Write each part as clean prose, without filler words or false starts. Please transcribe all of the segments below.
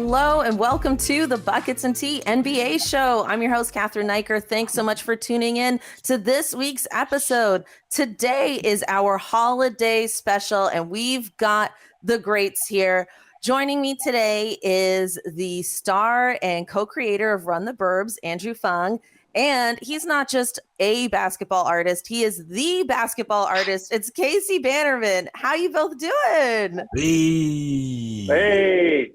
Hello and welcome to the Buckets and Tea NBA show. I'm your host, Cathryn Naiker. Thanks so much for tuning in to this week's episode. Today is our holiday special and we've got the greats here. Joining me today is the star and co-creator of Run the Burbs, Andrew Phung. And he's not just a basketball artist, he is the basketball artist. It's Casey Bannerman. How you both doing? Hey.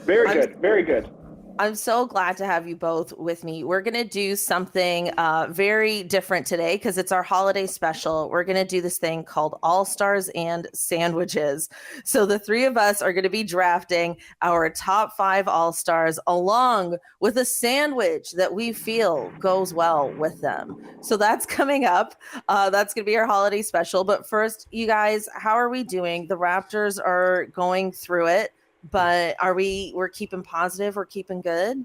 Very good. Very good. I'm so glad to have you both with me. We're going to do something very different today because it's our holiday special. We're going to do this thing called All-Stars and Sandwiches. So the three of us are going to be drafting our top 5 All-Stars along with a sandwich that we feel goes well with them. So that's coming up. That's going to be our holiday special. But first, you guys, how are we doing? The Raptors are going through it. But we're keeping positive, we're keeping good?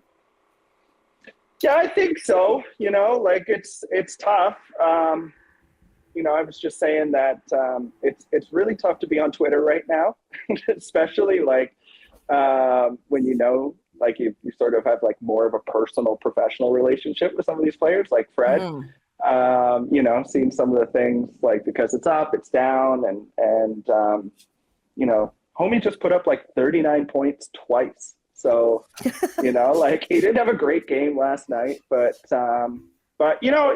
Yeah, I think so. You know, like it's tough. You know, I was just saying that it's really tough to be on Twitter right now, especially like when you know, like you sort of have like more of a personal, professional relationship with some of these players, like Fred. You know, seeing some of the things like because it's up, it's down, and you know. Homie just put up like 39 points twice. So, you know, like he didn't have a great game last night, but you know,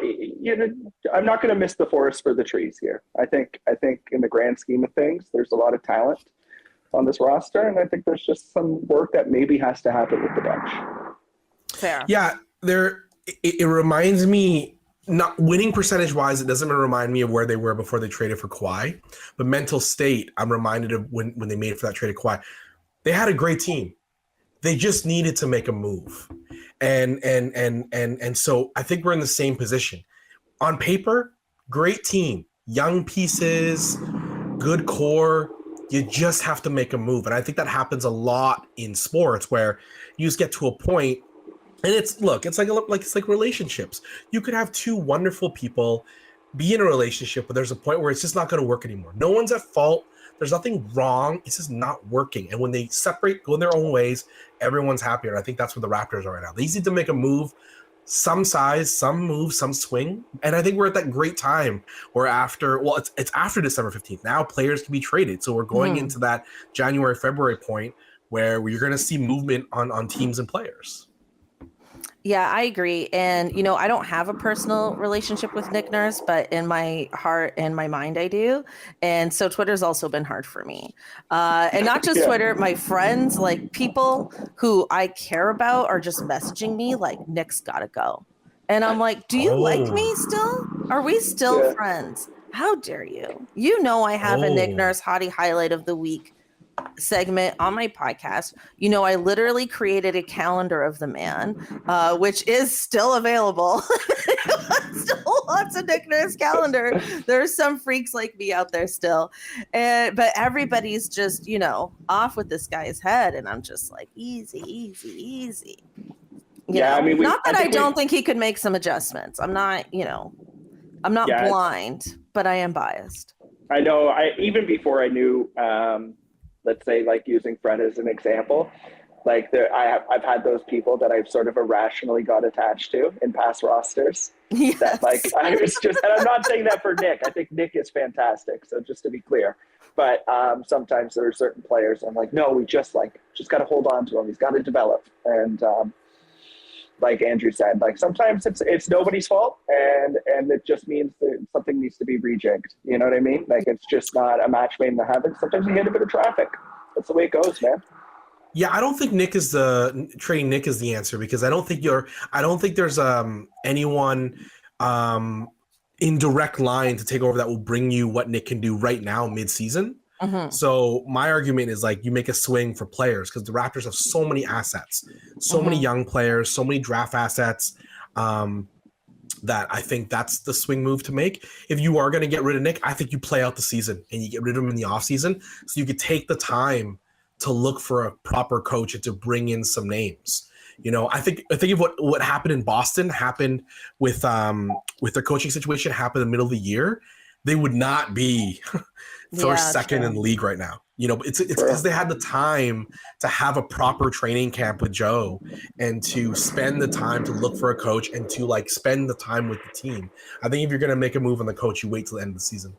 I'm not going to miss the forest for the trees here. I think in the grand scheme of things, there's a lot of talent on this roster. And I think there's just some work that maybe has to happen with the bench. Fair. Yeah. It reminds me, not winning percentage wise, it doesn't remind me of where they were before they traded for Kawhi, but mental state, I'm reminded of when they made for that trade of Kawhi. They had a great team. They just needed to make a move. And so I think we're in the same position. On paper, great team, young pieces, good core. You just have to make a move. And I think that happens a lot in sports where you just get to a point. And it's like relationships. You could have two wonderful people be in a relationship, but there's a point where it's just not going to work anymore. No one's at fault. There's nothing wrong. It's just not working. And when they separate, go in their own ways, everyone's happier. And I think that's where the Raptors are right now. They need to make a move, some size, some move, some swing. And I think we're at that great time where it's after December 15th. Now players can be traded. So we're going into that January, February point where you're going to see movement on teams and players. Yeah, I agree. And, you know, I don't have a personal relationship with Nick Nurse, but in my heart and my mind, I do. And so Twitter's also been hard for me. And not just Twitter, my friends, like people who I care about are just messaging me like, Nick's got to go. And I'm like, do you like me still? Are we still friends? How dare you? You know, I have a Nick Nurse hottie highlight of the week segment on my podcast. You know, I literally created a calendar of the man, which is still available. Still lots of Nick Nurse calendar. There's some freaks like me out there still. But everybody's just, you know, off with this guy's head. And I'm just like, easy. I mean, not that I don't think he could make some adjustments. I'm not blind, but I am biased. I know. Even before I knew, let's say, like using Fred as an example, like I've had those people that I've sort of irrationally got attached to in past rosters. Yes. That like I was just, and I'm not saying that for Nick. I think Nick is fantastic. So just to be clear, but sometimes there are certain players I'm like, no, we just got to hold on to him. He's got to develop. And like Andrew said, like sometimes it's nobody's fault, and it just means that something needs to be rejigged. You know what I mean? Like it's just not a match made in the heavens. Sometimes you hit a bit of traffic. That's the way it goes, man. Yeah, I don't think trading Nick is the answer, because I don't think there's anyone in direct line to take over that will bring you what Nick can do right now mid-season. So my argument is like you make a swing for players, because the Raptors have so many assets, so many young players, so many draft assets, that I think that's the swing move to make. If you are going to get rid of Nick, I think you play out the season and you get rid of him in the offseason so you could take the time to look for a proper coach and to bring in some names. You know, I think of what happened in Boston happened with their coaching situation happened in the middle of the year. they would not be first, second true. in the league right now. It's because they had the time to have a proper training camp with Joe and to spend the time to look for a coach and to like spend the time with the team. I think if you're going to make a move on the coach, you wait till the end of the season.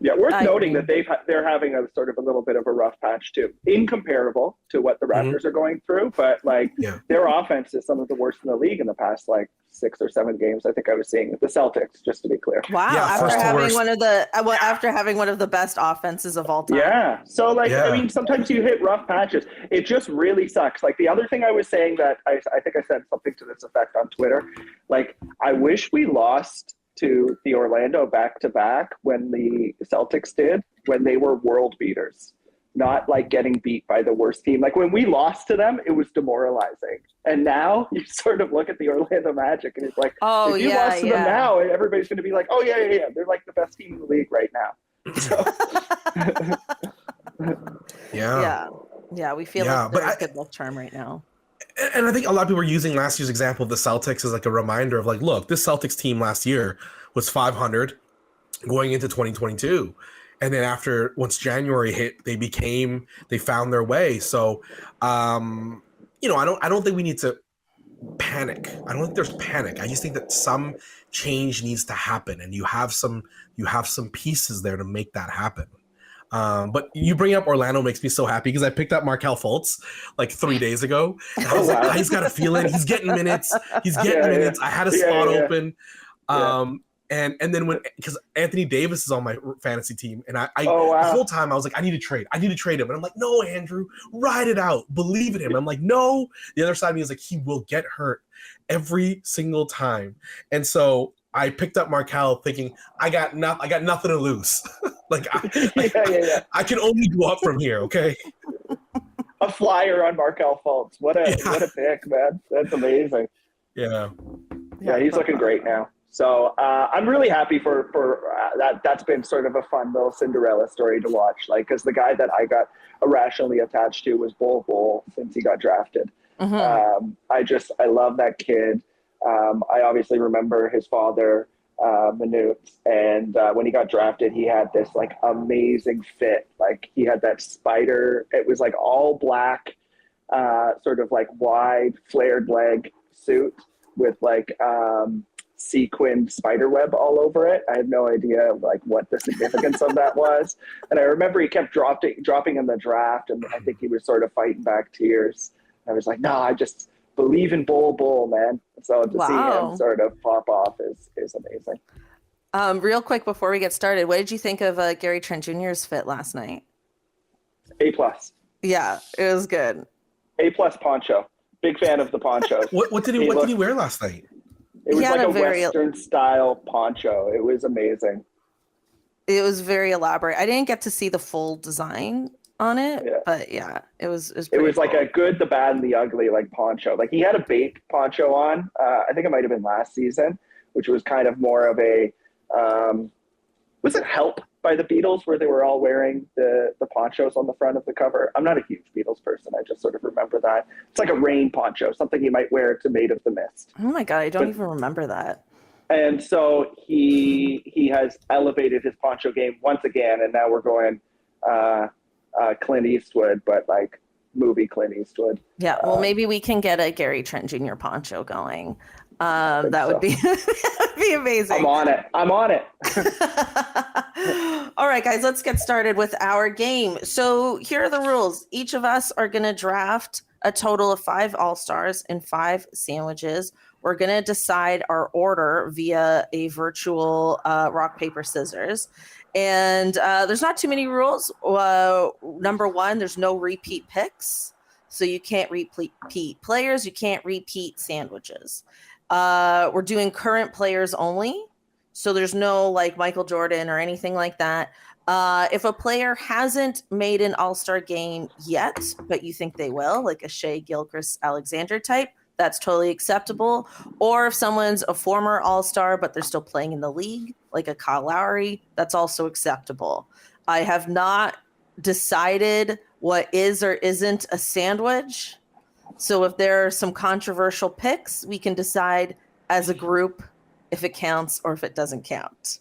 Yeah, worth noting that they're having a sort of a little bit of a rough patch too, incomparable to what the Raptors are going through. But like their offense is some of the worst in the league in the past like 6 or 7 games. I think I was seeing with the Celtics, just to be clear. Wow, after having one of the best offenses of all time. Yeah. So like I mean, sometimes you hit rough patches. It just really sucks. Like the other thing I was saying that I think I said something to this effect on Twitter. Like I wish we lost to the Orlando back-to-back when the Celtics did, when they were world beaters, not like getting beat by the worst team. Like when we lost to them, it was demoralizing. And now you sort of look at the Orlando Magic and it's like, if you lost to them now, everybody's going to be like, oh, yeah. They're like the best team in the league right now. So. Yeah, we feel like they're a good luck charm right now. And I think a lot of people are using last year's example of the Celtics as like a reminder of like, look, this Celtics team last year was 500 going into 2022. And then once January hit, they found their way. So, I don't think we need to panic. I don't think there's panic. I just think that some change needs to happen. And you have some pieces there to make that happen. But you bring up Orlando makes me so happy because I picked up Markelle Fultz like 3 days ago. And I was like, he's got a feeling. He's getting minutes. I had a spot open. And then because Anthony Davis is on my fantasy team, and the whole time I was like, I need to trade him. And I'm like, no, Andrew, ride it out. Believe in him. I'm like, no. The other side of me is like, he will get hurt every single time. And so I picked up Markelle thinking I got nothing to lose. I can only go up from here, okay? A flyer on Markelle Fultz. What a pick, man. That's amazing. Yeah, he's looking great now. So I'm really happy for that. That's been sort of a fun little Cinderella story to watch. Like, because the guy that I got irrationally attached to was Bol since he got drafted. Mm-hmm. I love that kid. I obviously remember his father, Manute, and when he got drafted, he had this like amazing fit. Like he had that spider. It was like all black, sort of like wide flared leg suit with like sequined spider web all over it. I had no idea like what the significance of that was. And I remember he kept dropping in the draft, and I think he was sort of fighting back tears. I was like, no, I just believe in Bol, man. So to see him sort of pop off is amazing. Real quick before we get started, what did you think of Gary Trent Jr.'s fit last night? A+. Yeah, it was good. A+ poncho. Big fan of the ponchos. What did he wear last night? It was like a Western style poncho. It was amazing. It was very elaborate. I didn't get to see the full design on it, but it was cool. Like a good, the bad, and the ugly like poncho. Like he had a bait poncho on. I think it might have been last season, which was kind of more of a was it Help by the Beatles, where they were all wearing the ponchos on the front of the cover? I'm not a huge Beatles person. I just sort of remember that. It's like a rain poncho, something you might wear to Made of the Mist. Oh my God, I don't even remember that. And so he has elevated his poncho game once again, and now we're going Clint Eastwood, but like movie Clint Eastwood. Yeah, well, maybe we can get a Gary Trent Jr. poncho going. That would be amazing. I'm on it. All right, guys, let's get started with our game. So here are the rules. Each of us are going to draft a total of 5 All-Stars and 5 sandwiches. We're going to decide our order via a virtual rock, paper, scissors. And there's not too many rules. Number 1, there's no repeat picks. So you can't repeat players. You can't repeat sandwiches. We're doing current players only. So there's no like Michael Jordan or anything like that. If a player hasn't made an All-Star game yet, but you think they will, like a Shea Gilgeous-Alexander type, that's totally acceptable. Or if someone's a former All-Star, but they're still playing in the league, like a Kyle Lowry, that's also acceptable. I have not decided what is or isn't a sandwich. So if there are some controversial picks, we can decide as a group if it counts or if it doesn't count.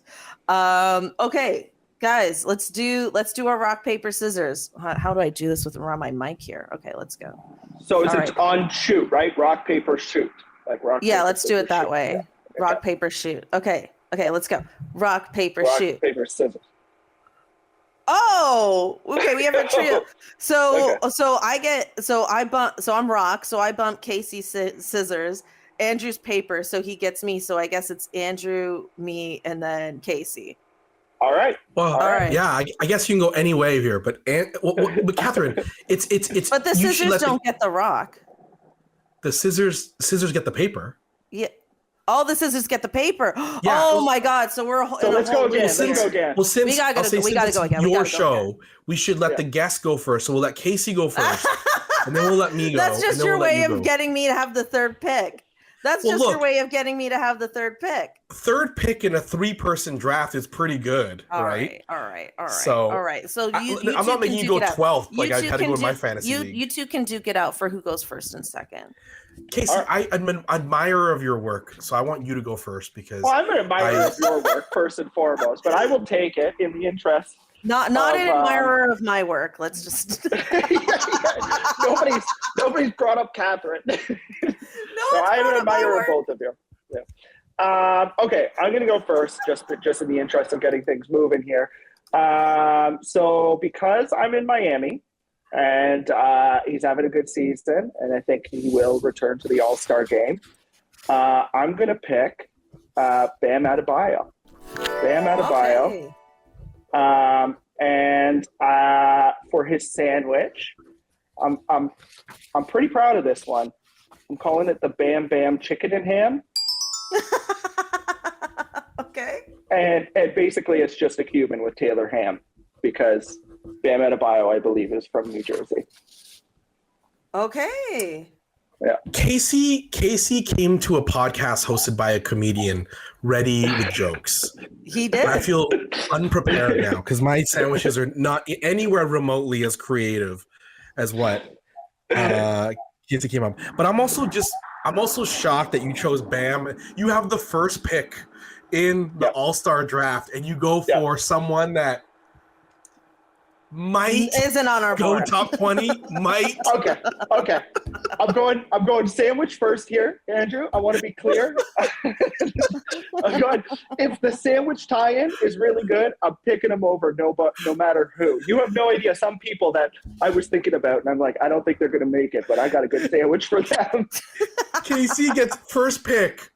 Okay, guys, let's do our rock, paper, scissors. How do I do this with around my mic here? Okay, let's go. So it's right. on shoot, right? Rock, paper, shoot. Like rock. Yeah, paper, let's do scissors, it that shoot. way. Yeah. Rock, paper, shoot. Okay, let's go. Rock, paper, Rock, shoot. paper, scissors. Oh, okay. We have a trio. So, Okay. I'm rock. So I bump Casey scissors. Andrew's paper. So he gets me. So I guess it's Andrew, me, and then Casey. All right. Well, All right. yeah, I guess you can go any way here, but Cathryn, it's. But the scissors don't get the rock. The scissors get the paper. Yeah. All the scissors get the paper. Yeah. Oh my God! So we're So let's go again. Well, since we gotta go again. Your show, we should let the guests go first. So we'll let Casey go first, and then we'll let me go. That's just your way of getting me to have the third pick. That's your way of getting me to have the third pick. Third pick in a 3-person draft is pretty good, right? All right. So I'm not making you go 12th like I had to go in my fantasy league. You two can duke it out for who goes first and second. Casey, I'm an admirer of your work, so I want you to go first because. Well, I'm an admirer of your work first and foremost, but I will take it in the interest. Not an admirer of my work. Let's just. Nobody's brought up Cathryn. So I'm an admirer of both of you. Yeah. Okay, I'm gonna go first, just in the interest of getting things moving here. So because I'm in Miami, and he's having a good season, and I think he will return to the All-Star game, I'm gonna pick Bam Adebayo. Okay. And for his sandwich, I'm pretty proud of this one. I'm calling it the Bam Bam Chicken and Ham. Okay. And basically it's just a Cuban with Taylor ham because Bam Adebayo, I believe, is from New Jersey. Okay. Yeah. Casey came to a podcast hosted by a comedian ready with jokes. He did. I feel unprepared now because my sandwiches are not anywhere remotely as creative as what Casey came up. But I'm also shocked that you chose Bam. You have the first pick in the All-Star draft, and you go for someone that might isn't on our board. top 20. Might. Okay. I'm going sandwich first here, Andrew. I want to be clear. I'm going, if the sandwich tie-in is really good, I'm picking him over no matter who. You have no idea. Some people that I was thinking about, and I'm like, I don't think they're going to make it, but I got a good sandwich for them. Casey gets first pick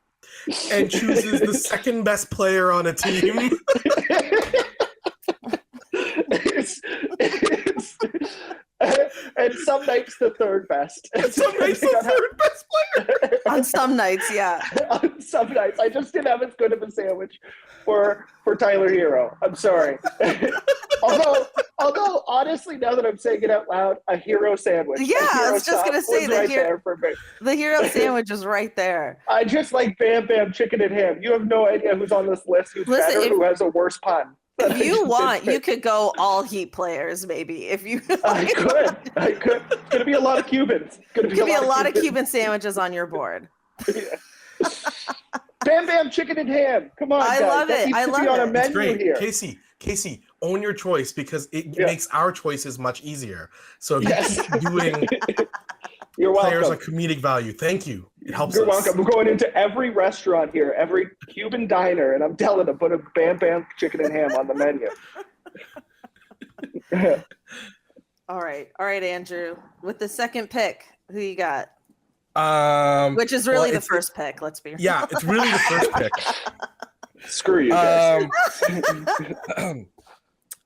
and chooses the second best player on a team. And some nights the third best. And some nights the third best player. On some nights, yeah. On some nights. I just didn't have as good of a sandwich for Tyler Hero. I'm sorry. although honestly, now that I'm saying it out loud, a Hero sandwich. Yeah, I was just going to say the Hero sandwich is right there. I just like Bam Bam Chicken and Ham. You have no idea who's on this list, who has a worse pun. If you want, you could go all Heat players, maybe. If you, I could. It's gonna be a lot of Cubans. Could be a lot of Cuban sandwiches on your board. Bam Bam Chicken and Ham. Come on, guys. Love it. I love it. On a menu great. Here. Casey, own your choice because it makes our choices much easier. So if you keep doing You're players welcome. of comedic value, thank you. It helps You're us. welcome. I'm going into every restaurant here, every Cuban diner, and I'm telling them, put a Bam Bam Chicken and Ham on the menu. All right, Andrew. With the second pick, who you got? Which is really the first pick. Let's be real. Yeah, it's really the first pick. Screw you guys.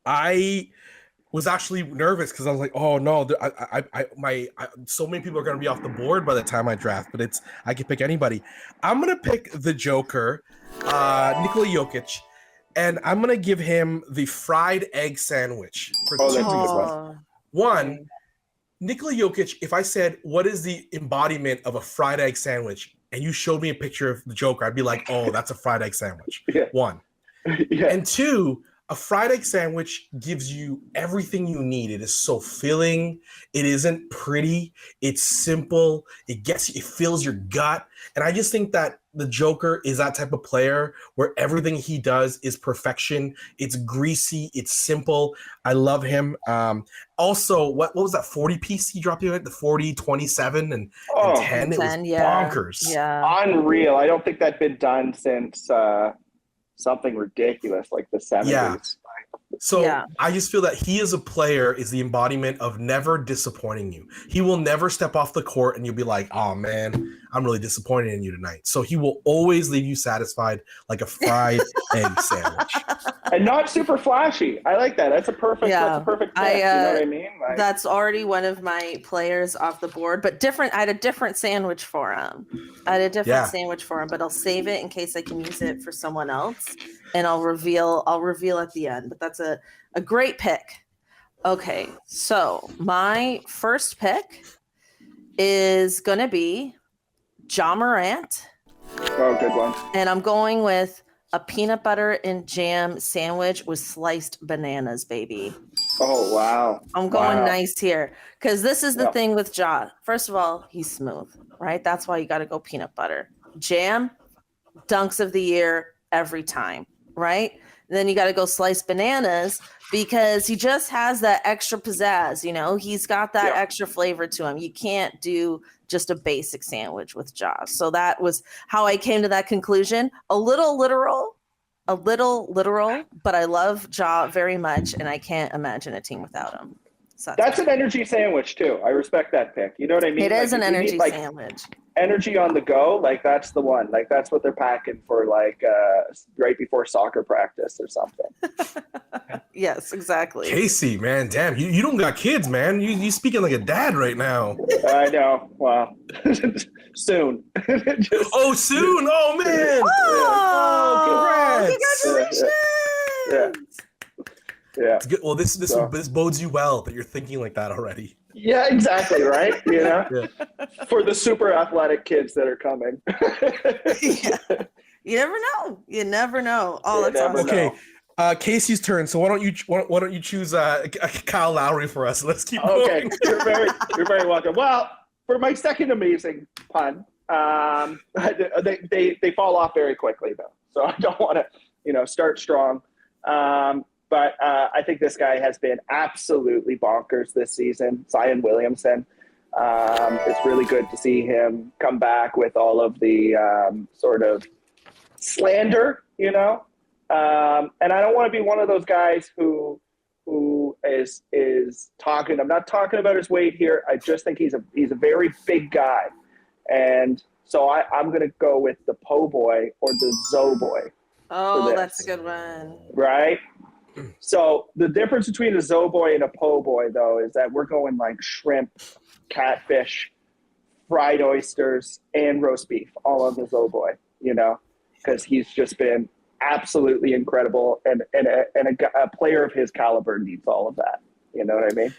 I was actually nervous because I was like, "Oh no, so many people are going to be off the board by the time I draft." But I can pick anybody. I'm going to pick the Joker, Nikola Jokic, and I'm going to give him the fried egg sandwich for 2 reasons. One, Nikola Jokic. If I said, "What is the embodiment of a fried egg sandwich?" and you showed me a picture of the Joker, I'd be like, "Oh, that's a fried egg sandwich." Yeah. One, and two. A fried egg sandwich gives you everything you need. It is so filling. It isn't pretty. It's simple. It fills your gut. And I just think that the Joker is that type of player where everything he does is perfection. It's greasy. It's simple. I love him. Also, what was that 40 piece he dropped the other night? The 40, 27, and 10. It was 10, yeah. bonkers. Yeah. Unreal. I don't think that's been done since something ridiculous like the 70s. Yeah. So I just feel that he as a player is the embodiment of never disappointing you. He will never step off the court and you'll be like, oh man, I'm really disappointed in you tonight. So he will always leave you satisfied like a fried egg sandwich. And not super flashy. I like that. That's a perfect pick. You know what I mean? Like, that's already one of my players off the board, but different. I had a different sandwich for him. But I'll save it in case I can use it for someone else. And I'll reveal at the end. But that's a great pick. Okay, so my first pick is gonna be Ja Morant. Oh, good one. And I'm going with a peanut butter and jam sandwich with sliced bananas, baby. Oh, wow. I'm going nice here. Because this is the thing with Ja. First of all, he's smooth, right? That's why you got to go peanut butter. Jam, dunks of the year every time, right? And then you got to go sliced bananas because he just has that extra pizzazz, you know? He's got that extra flavor to him. You can't do just a basic sandwich with Ja. So that was how I came to that conclusion. A little literal, but I love Ja very much, and I can't imagine a team without him. So that's an energy sandwich too. I respect that pick. You know what I mean? It is an energy sandwich. Energy on the go, like that's the one. Like that's what they're packing for, like right before soccer practice or something. Yes, exactly. Casey, man, damn, you don't got kids, man. You speaking like a dad right now. I know. Well, soon. Soon. Oh man. Congrats. Yeah. It's good. Well, this bodes you well that you're thinking like that already. Yeah, exactly. Right. You know, for the super athletic kids that are coming. You never know. Oh, that's awesome. Okay. Casey's turn. So why don't you choose Kyle Lowry for us? Let's keep going. Okay, you're very welcome. Well, for my second amazing pun, they fall off very quickly though, so I don't want to start strong. But I think this guy has been absolutely bonkers this season. Zion Williamson. It's really good to see him come back with all of the sort of slander, and I don't want to be one of those guys who is talking. I'm not talking about his weight here. I just think he's a very big guy, and so I'm going to go with the Po Boy or the Zo Boy. Oh, that's a good one. Right. So the difference between a Zo Boy and a Po Boy, though, is that we're going like shrimp, catfish, fried oysters, and roast beef, all on the Zo Boy, because he's just been absolutely incredible, and a player of his caliber needs all of that. You know what I mean?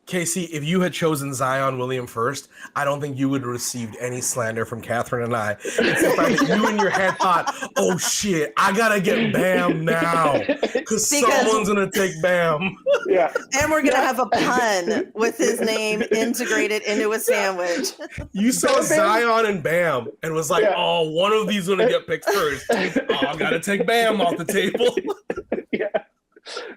Casey, if you had chosen Zion William first, I don't think you would have received any slander from Cathryn and I. It's the fact that you in your head thought, oh shit, I gotta get Bam now because someone's gonna take Bam. Yeah. And we're gonna have a pun with his name integrated into a sandwich. You saw Zion and Bam and was like, oh, one of these gonna get picked first. Oh, I gotta take Bam off the table. Yeah.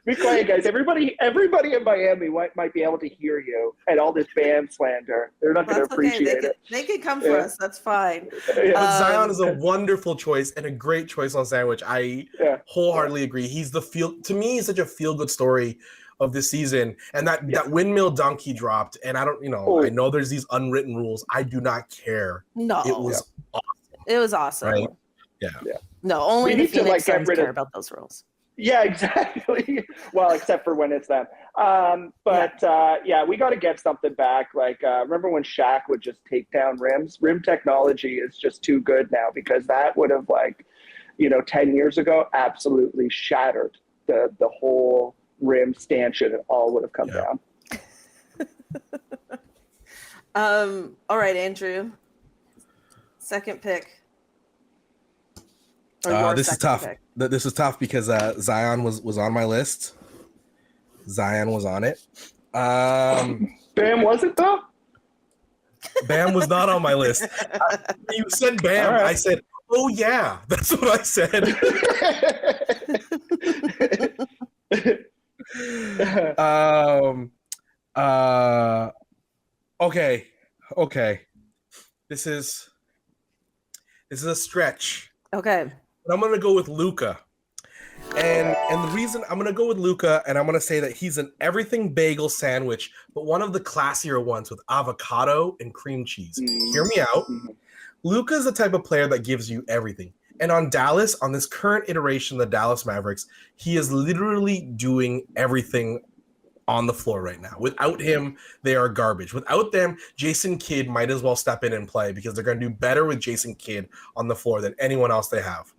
Be quiet, guys. Everybody in Miami might be able to hear you and all this Bam slander. They're not going to appreciate it. They can come for us. That's fine. But Zion is a wonderful choice and a great choice on sandwich. I wholeheartedly agree. He's to me, he's such a feel-good story of this season. And that windmill dunk he dropped, and I don't, I know there's these unwritten rules. I do not care. No. It was awesome. It was awesome. Right? Yeah. No, only the Phoenix Suns care about those rules. Yeah, exactly. Well, except for when it's them. We got to get something back. Like, remember when Shaq would just take down rims? Rim technology is just too good now, because that would have 10 years ago, absolutely shattered the whole rim stanchion. It all would have come down. All right, Andrew. Second pick. This is tough. This is tough because Zion was on my list. Zion was on it. Bam wasn't though? Bam was not on my list. You said Bam. Right. I said, Oh yeah, that's what I said. um. Okay. Okay. This is a stretch. Okay. But I'm gonna go with Luca. And the reason I'm gonna go with Luca, and I'm gonna say that he's an everything bagel sandwich, but one of the classier ones with avocado and cream cheese. Hear me out. Luca is the type of player that gives you everything. And on Dallas, on this current iteration of the Dallas Mavericks, he is literally doing everything on the floor right now. Without him, they are garbage. Without them, Jason Kidd might as well step in and play because they're going to do better with Jason Kidd on the floor than anyone else they have.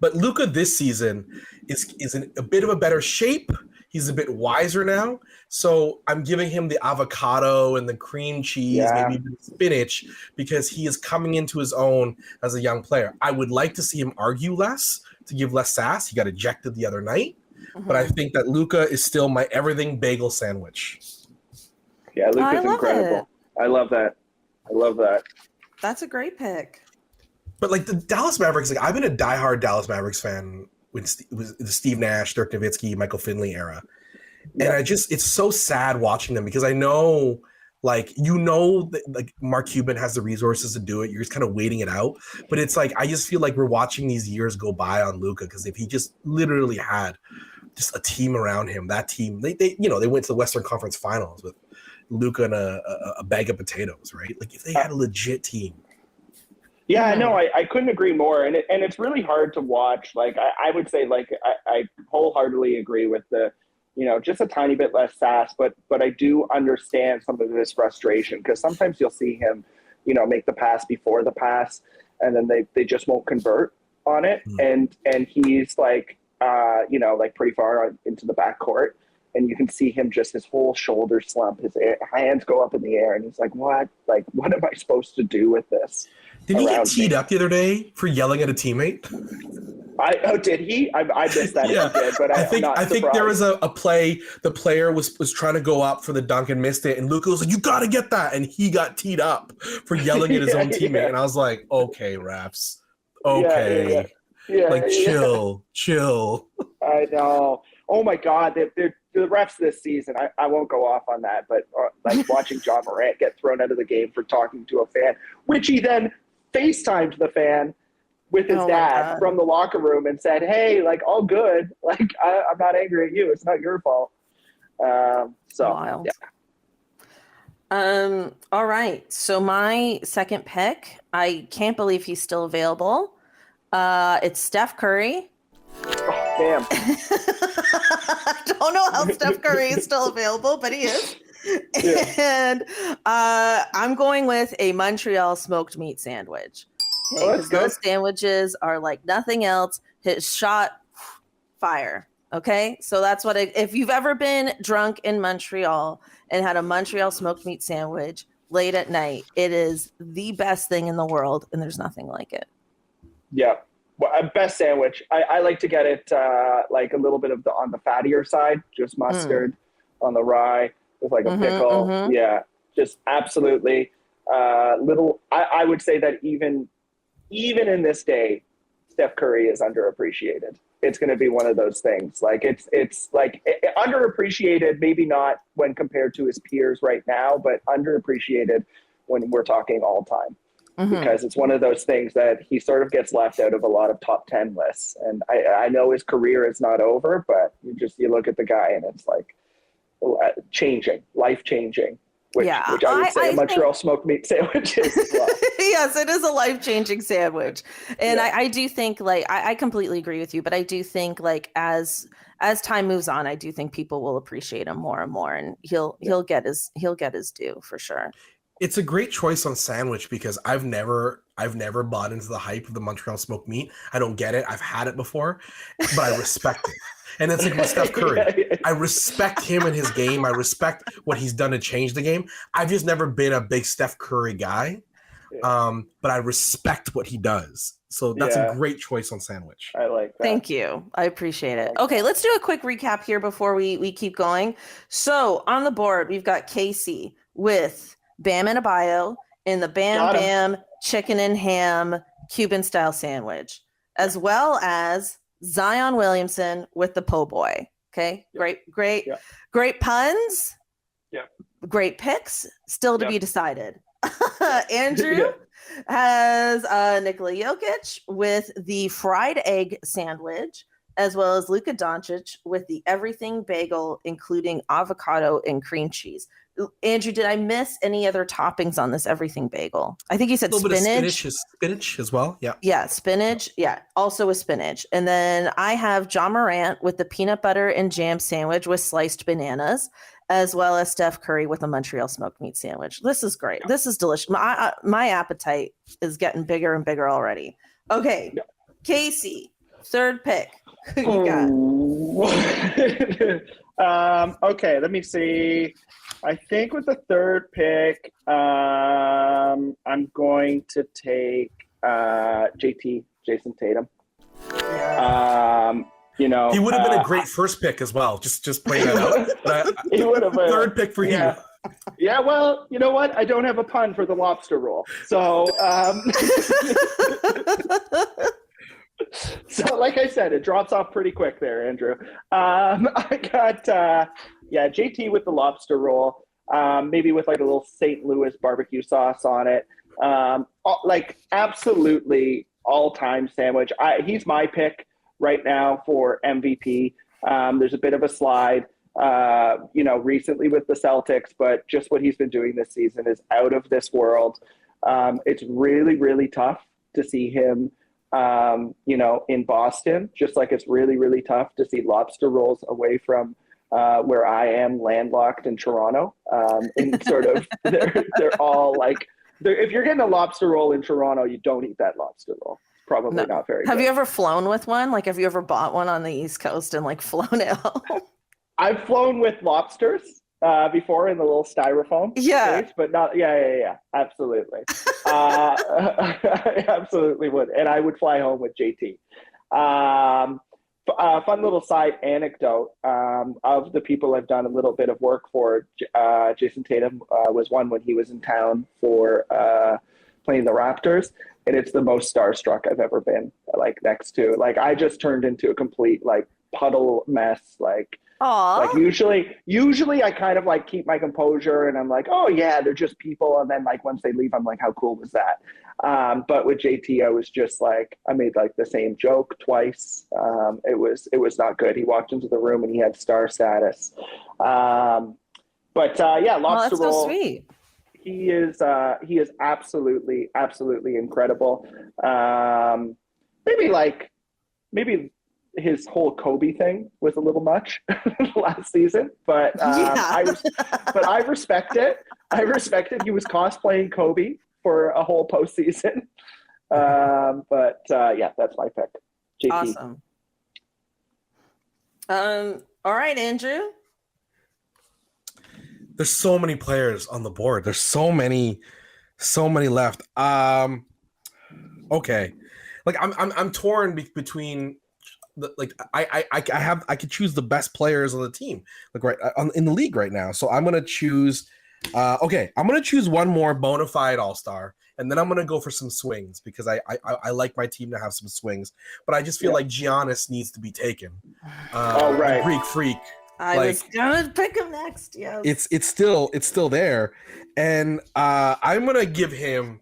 But Luka this season is in a bit of a better shape. He's a bit wiser now. So I'm giving him the avocado and the cream cheese, maybe even spinach, because he is coming into his own as a young player. I would like to see him argue less, to give less sass. He got ejected the other night. But I think that Luka is still my everything bagel sandwich. Yeah, Luka's incredible. I love that. I love that. That's a great pick. But like the Dallas Mavericks, like I've been a diehard Dallas Mavericks fan when it was the Steve Nash, Dirk Nowitzki, Michael Finley era. And it's so sad watching them because I know, that like Mark Cuban has the resources to do it. You're just kind of waiting it out. But it's like, I just feel like we're watching these years go by on Luka because if he just literally had just a team around him, that team, they went to the Western Conference Finals with Luka and a bag of potatoes, right? Like if they had a legit team. Yeah, no, I couldn't agree more. And it's really hard to watch. Like, I would say, like, I wholeheartedly agree with the, just a tiny bit less sass, but I do understand some of this frustration because sometimes you'll see him, make the pass before the pass and then they just won't convert on it. And he's like, like pretty far into the backcourt and you can see him just his whole shoulder slump, his hands go up in the air and he's like, what? Like, what am I supposed to do with this? Did he get teed up the other day for yelling at a teammate? Did he? I missed that. Yeah, If he did, but I think there was a play. The player was trying to go up for the dunk and missed it, and Luka was like, "You got to get that," and he got teed up for yelling at his own teammate. Yeah. And I was like, "Okay, refs, okay, chill." I know. Oh my God, the refs this season. I won't go off on that, but like watching John Morant get thrown out of the game for talking to a fan, which he then FaceTimed the fan with his dad from the locker room and said, hey, like, all good. Like, I'm not angry at you. It's not your fault. Wild. Yeah. All right. So my second pick, I can't believe he's still available. It's Steph Curry. Oh, damn. I don't know how Steph Curry is still available, but he is. Yeah. And I'm going with a Montreal smoked meat sandwich. Because those sandwiches are like nothing else. His shot, fire. Okay, so that's what if you've ever been drunk in Montreal and had a Montreal smoked meat sandwich late at night, it is the best thing in the world, and there's nothing like it. Yeah, well, best sandwich. I like to get it like a little bit of on the fattier side, just mustard on the rye with like a pickle. Yeah, just absolutely little. I would say that even in this day, Steph Curry is underappreciated. It's going to be one of those things. Like it's like underappreciated, maybe not when compared to his peers right now, but underappreciated when we're talking all time. Because it's one of those things that he sort of gets left out of a lot of top 10 lists. And I know his career is not over, but you look at the guy and it's like life-changing. Which I would say a Montreal smoked meat sandwich is as well. Yes, it is a life-changing sandwich. And I do think like I completely agree with you, but I do think like as time moves on, I do think people will appreciate him more and more, and he'll get his due for sure. It's a great choice on sandwich because I've never bought into the hype of the Montreal smoked meat. I don't get it. I've had it before, but I respect it. And it's like with Steph Curry. I respect him and his game. I respect what he's done to change the game. I've just never been a big Steph Curry guy, but I respect what he does. So that's a great choice on sandwich. I like that. Thank you. I appreciate it. Okay, let's do a quick recap here before we keep going. So on the board, we've got Casey with Bam and Abayo in the Bam Bam Chicken and Ham Cuban style sandwich, as well as Zion Williamson with the po' boy. Okay, great puns. Yeah. Great picks. Still to be decided. Andrew Yeah. has Nikola Jokic with the fried egg sandwich, as well as Luka Doncic with the everything bagel, including avocado and cream cheese. Andrew, did I miss any other toppings on this everything bagel? I think you said A little spinach. bit of spinach as well. Yeah. Yeah, spinach. Yeah, also with spinach. And then I have John Morant with the peanut butter and jam sandwich with sliced bananas, as well as Steph Curry with a Montreal smoked meat sandwich. This is great. This is delicious. My appetite is getting bigger and bigger already. Okay, Casey, third pick. Who you got? Okay, let me see. I think with the third pick, I'm going to take JT, Jason Tatum. You know, he would have been a great first pick as well. Just playing that out. But he would have third pick for you. Yeah, well, you know what? I don't have a pun for the lobster roll, so. So, like I said, it drops off pretty quick there, Andrew. I got, JT with the lobster roll, maybe with like a little St. Louis barbecue sauce on it. Like absolutely all-time sandwich. He's my pick right now for MVP. There's a bit of a slide, recently with the Celtics, but just what he's been doing this season is out of this world. It's really, really tough to see him in Boston, just like it's really, really tough to see lobster rolls away from where I am, landlocked in Toronto. And sort of, they're all like, if you're getting a lobster roll in Toronto, you don't eat that lobster roll. It's probably not very good. Have you ever flown with one? Like, have you ever bought one on the East Coast and like flown it home? I've flown with lobsters before in the little styrofoam case, but not, absolutely. I absolutely would. And I would fly home with JT. Fun little side anecdote of the people I've done a little bit of work for. Jason Tatum was one when he was in town for playing the Raptors. And it's the most starstruck I've ever been, like, next to. Like, I just turned into a complete, like, puddle mess, like, Aww. Like usually I kind of like keep my composure and I'm like, oh yeah, they're just people. And then like once they leave, I'm like, how cool was that? But with JT, I was just like, I made like the same joke twice. It was not good. He walked into the room and he had star status. Lobster that's roll. So sweet. He is absolutely incredible. Maybe his whole Kobe thing was a little much last season, but I respect it. I respect it. He was cosplaying Kobe for a whole postseason. That's my pick. JT. Awesome. All right, Andrew. There's so many players on the board. There's so many left. Okay, like I'm torn between. I could choose the best players on the team, like in the league right now. So I'm gonna choose. I'm gonna choose one more bona fide all-star, and then I'm gonna go for some swings because I like my team to have some swings. But I just feel like Giannis needs to be taken. Right, Greek freak. I was gonna pick him next. Yeah, it's still there, and I'm gonna give him.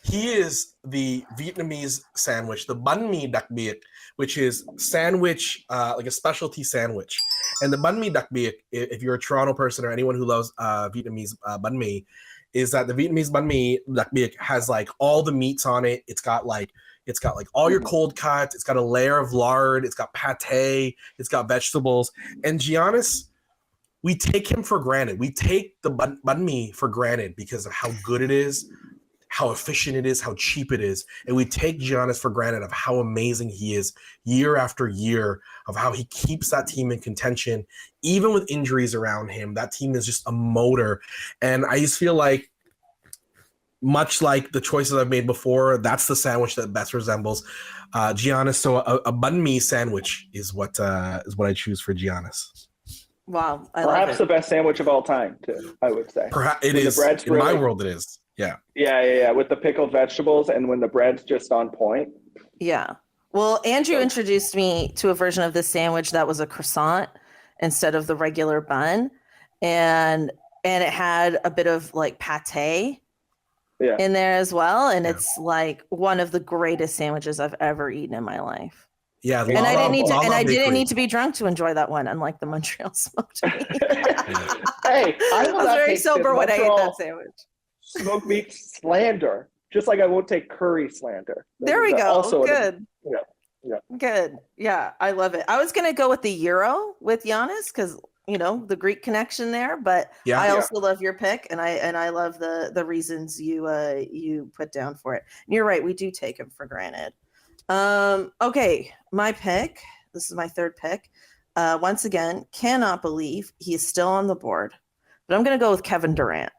He is the Vietnamese sandwich, the banh mi đặc biệt, which is sandwich, like a specialty sandwich. And the banh mi đặc biệt, if you're a Toronto person or anyone who loves Vietnamese banh mi, is that the Vietnamese banh mi đặc biệt has like all the meats on it. It's got like all your cold cuts. It's got a layer of lard. It's got pate. It's got vegetables. And Giannis, we take him for granted. We take the banh mi for granted because of how good it is, how efficient it is, how cheap it is. And we take Giannis for granted of how amazing he is year after year, of how he keeps that team in contention. Even with injuries around him, that team is just a motor. And I just feel like, much like the choices I've made before, that's the sandwich that best resembles Giannis. So a banh mi sandwich is what I choose for Giannis. Wow. Perhaps the best sandwich of all time, too, I would say. Perhaps it is. In my world, it is. Yeah. With the pickled vegetables and when the bread's just on point. Yeah. Well, Andrew introduced me to a version of this sandwich that was a croissant instead of the regular bun. And it had a bit of like pate in there as well. And it's like one of the greatest sandwiches I've ever eaten in my life. Yeah, And I didn't need to be drunk to enjoy that one, unlike the Montreal smoked meat. Hey, I was very sober when I ate that sandwich. Smoked meat slander, just like I won't take curry slander. There we go. Also, good. Yeah. Good. Yeah, I love it. I was gonna go with the Euro with Giannis because the Greek connection there, but I also love your pick, and I love the reasons you put down for it. And you're right, we do take him for granted. Okay, my pick. This is my third pick. Once again, cannot believe he's still on the board, but I'm gonna go with Kevin Durant.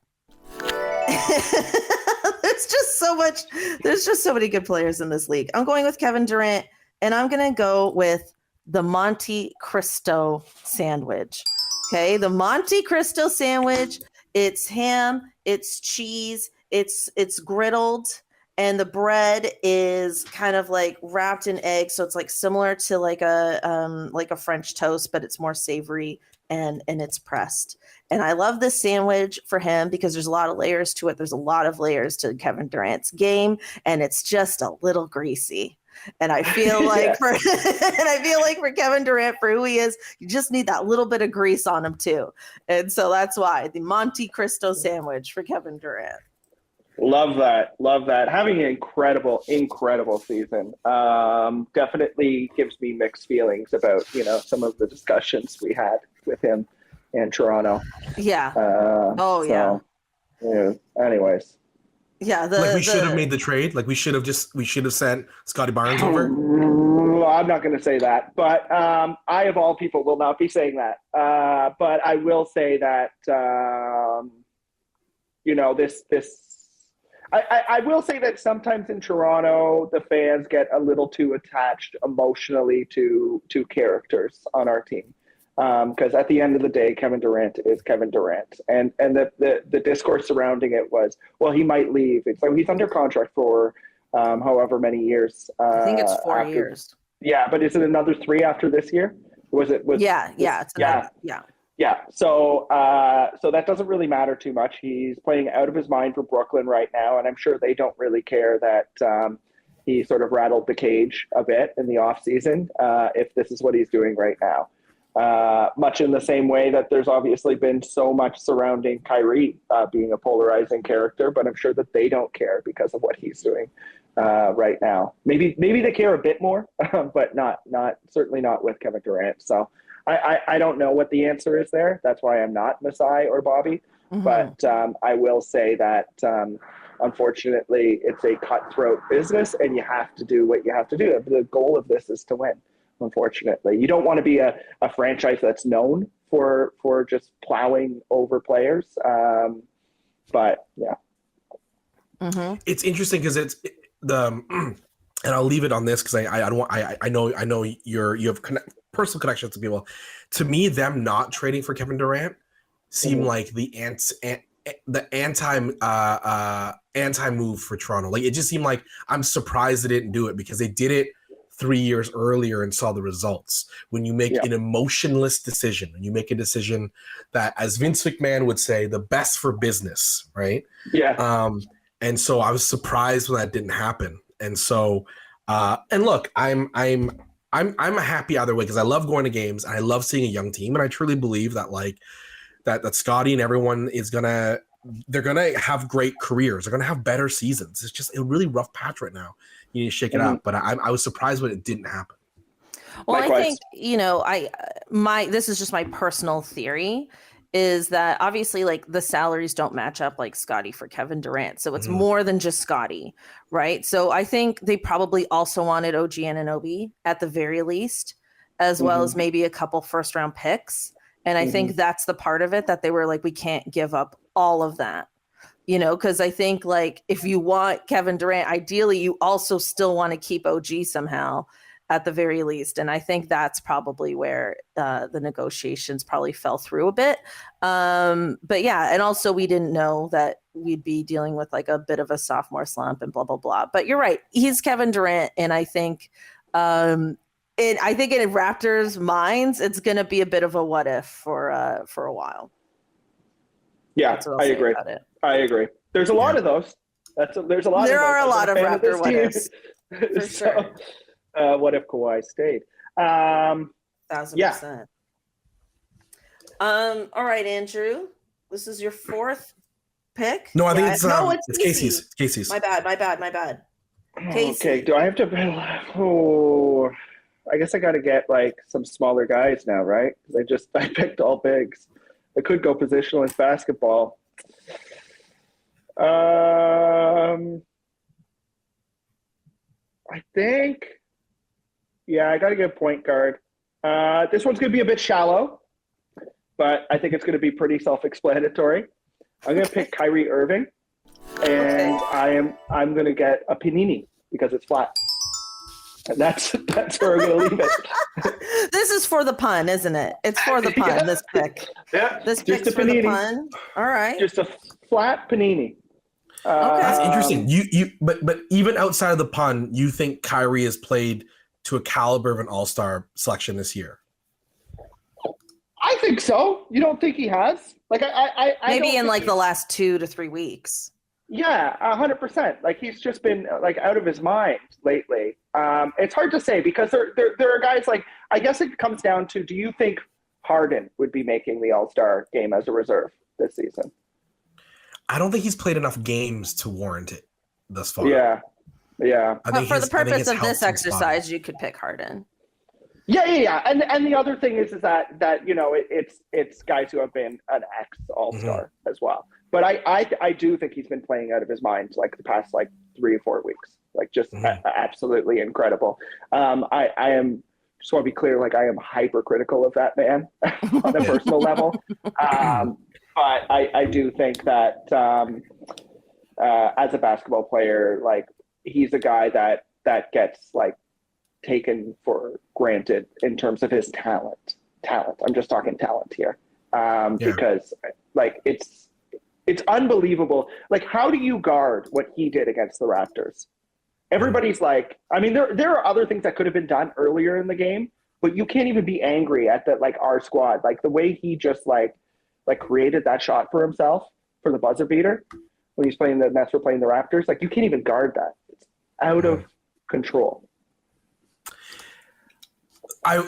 There's just so many good players in this league. I'm going with Kevin Durant, and I'm going to go with the Monte Cristo sandwich. Okay, the Monte Cristo sandwich, it's ham, it's cheese, it's griddled, and the bread is kind of like wrapped in egg, so it's like similar to like a French toast, but it's more savory and it's pressed. And I love this sandwich for him because there's a lot of layers to it. There's a lot of layers to Kevin Durant's game, and it's just a little greasy. And I feel like for Kevin Durant, for who he is, you just need that little bit of grease on him too. And so that's why the Monte Cristo sandwich for Kevin Durant. Love that. Having an incredible season. Definitely gives me mixed feelings about, some of the discussions we had with him in Toronto. Yeah. Anyways. Yeah. We should have made the trade. Like we should have sent Scotty Barnes over. I'm not going to say that, but I, of all people, will not be saying that. But I will say that, I will say that sometimes in Toronto, the fans get a little too attached emotionally to characters on our team. Because at the end of the day, Kevin Durant is Kevin Durant. And the discourse surrounding it was, well, he might leave. So he's under contract for however many years. I think it's 4 years. Yeah, but is it another 3 after this year? Yeah. So that doesn't really matter too much. He's playing out of his mind for Brooklyn right now, and I'm sure they don't really care that he sort of rattled the cage a bit in the offseason if this is what he's doing right now. Much in the same way that there's obviously been so much surrounding Kyrie being a polarizing character, but I'm sure that they don't care because of what he's doing right now. Maybe they care a bit more, but certainly not with Kevin Durant. So I don't know what the answer is there. That's why I'm not Masai or Bobby. Mm-hmm. But I will say that unfortunately it's a cutthroat business, and you have to do what you have to do. The goal of this is to win. Unfortunately, you don't want to be a franchise that's known for just plowing over players. But yeah, It's interesting because it's and I'll leave it on this because I know you have personal connections to people. To me, them not trading for Kevin Durant seemed like the anti move for Toronto. Like it just seemed like I'm surprised they didn't do it because they did it 3 years earlier and saw the results. When you make an emotionless decision, and you make a decision that, as Vince McMahon would say, the best for business, right? Yeah. And so I was surprised when that didn't happen. And so, and look, I'm happy either way because I love going to games and I love seeing a young team, and I truly believe that that Scotty and everyone they're gonna have great careers. They're gonna have better seasons. It's just a really rough patch right now. You need to shake it up. But I was surprised when it didn't happen. Well, likewise. I think this is just my personal theory, is that obviously like the salaries don't match up like Scotty for Kevin Durant. So it's more than just Scotty, right? So I think they probably also wanted OG Anunoby at the very least, as well as maybe a couple first round picks. And I think that's the part of it that they were like, we can't give up all of that. Because I think like if you want Kevin Durant, ideally you also still want to keep OG somehow. at the very least. And I think that's probably where the negotiations probably fell through a bit. But yeah, and also we didn't know that we'd be dealing with like a bit of a sophomore slump and blah, blah, blah. But you're right. He's Kevin Durant. And I think in Raptors' minds, it's going to be a bit of a what if for a while. Yeah, I agree. I agree. There's a lot of those. There are a lot of Raptor what ifs. For sure. What if Kawhi stayed? 1,000%. All right, Andrew. This is your fourth pick. No, I think it's Casey's. Casey's. My bad. Casey. Okay, do I have to? Oh, I guess I got to get like some smaller guys now, right? Because I picked all bigs. I could go positionless basketball. I think, I got to get point guard. This one's going to be a bit shallow, but I think it's going to be pretty self-explanatory. I'm going to pick Kyrie Irving, and I'm going to get a Panini because it's flat. And that's where we're going to leave it. This is for the pun, isn't it? It's for the pun, this pick. Yeah. This pick's for the pun. All right. Just a flat Panini. That's interesting. But even outside of the pun, you think Kyrie has played to a caliber of an all-star selection this year? I think so. You don't think he has? Like I maybe in like the last 2 to 3 weeks. Yeah, 100%. Like he's just been like out of his mind lately. It's hard to say because there are guys like, I guess it comes down to, do you think Harden would be making the All-Star game as a reserve this season? I don't think he's played enough games to warrant it thus far. Yeah. But for the purpose of this exercise, you could pick Harden. Yeah. And the other thing is that it's guys who have been an ex All-Star as well. But I do think he's been playing out of his mind like the past like 3 or 4 weeks, like just absolutely incredible. I am just want to be clear, like I am hypercritical of that man on a personal level. But I do think that as a basketball player, like he's a guy that gets like taken for granted in terms of his talent. I'm just talking talent here, because like it's unbelievable. Like, how do you guard what he did against the Raptors? Everybody's like, I mean, there are other things that could have been done earlier in the game, but you can't even be angry at our squad. Like the way he just like created that shot for himself for the buzzer beater when he's playing the Nets were playing the Raptors. Like you can't even guard that. It's out of control.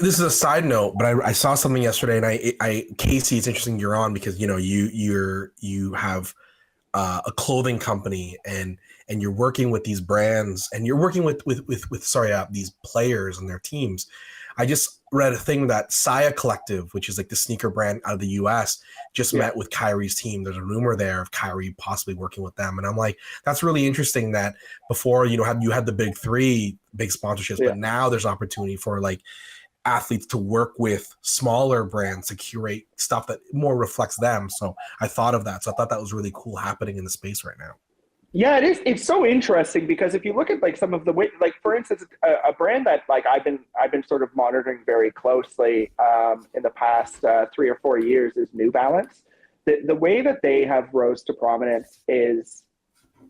This is a side note, but I saw something yesterday, and Casey, it's interesting you're on because you have a clothing company and you're working with these brands and you're working with these players and their teams. I just read a thing that Saya Collective, which is like the sneaker brand out of the US, just met with Kyrie's team. There's a rumor there of Kyrie possibly working with them. And I'm like, that's really interesting that before, you had the big 3 big sponsorships, but now there's opportunity for like athletes to work with smaller brands to curate stuff that more reflects them. So I thought of that. So I thought that was really cool happening in the space right now. Yeah, it is. It's so interesting because if you look at like some of the way, like for instance, a brand that like I've been sort of monitoring very closely in the past 3 or 4 years is New Balance. The way that they have rose to prominence is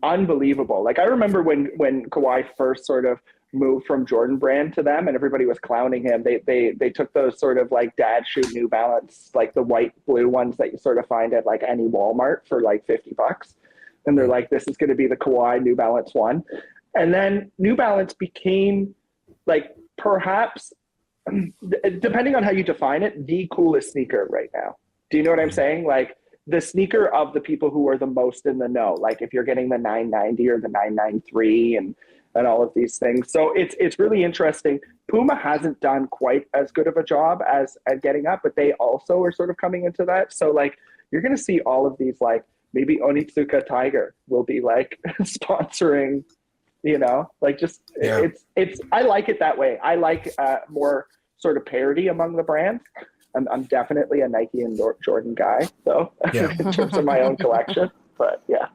unbelievable. Like I remember when Kawhi first sort of moved from Jordan Brand to them and everybody was clowning him. They took those sort of like dad shoe New Balance, like the white blue ones that you sort of find at like any Walmart for like $50. And they're like, this is going to be the Kawhi New Balance one. And then New Balance became like perhaps, depending on how you define it, the coolest sneaker right now. Do you know what I'm saying? Like the sneaker of the people who are the most in the know. Like if you're getting the 990 or the 993 and all of these things. So it's really interesting. Puma hasn't done quite as good of a job as at getting up, but they also are sort of coming into that. So like you're going to see all of these, like maybe Onitsuka Tiger will be like sponsoring, like just it's I like it that way. I like more sort of parity among the brands. I'm definitely a Nike and Jordan guy though, in terms of my own collection, but yeah.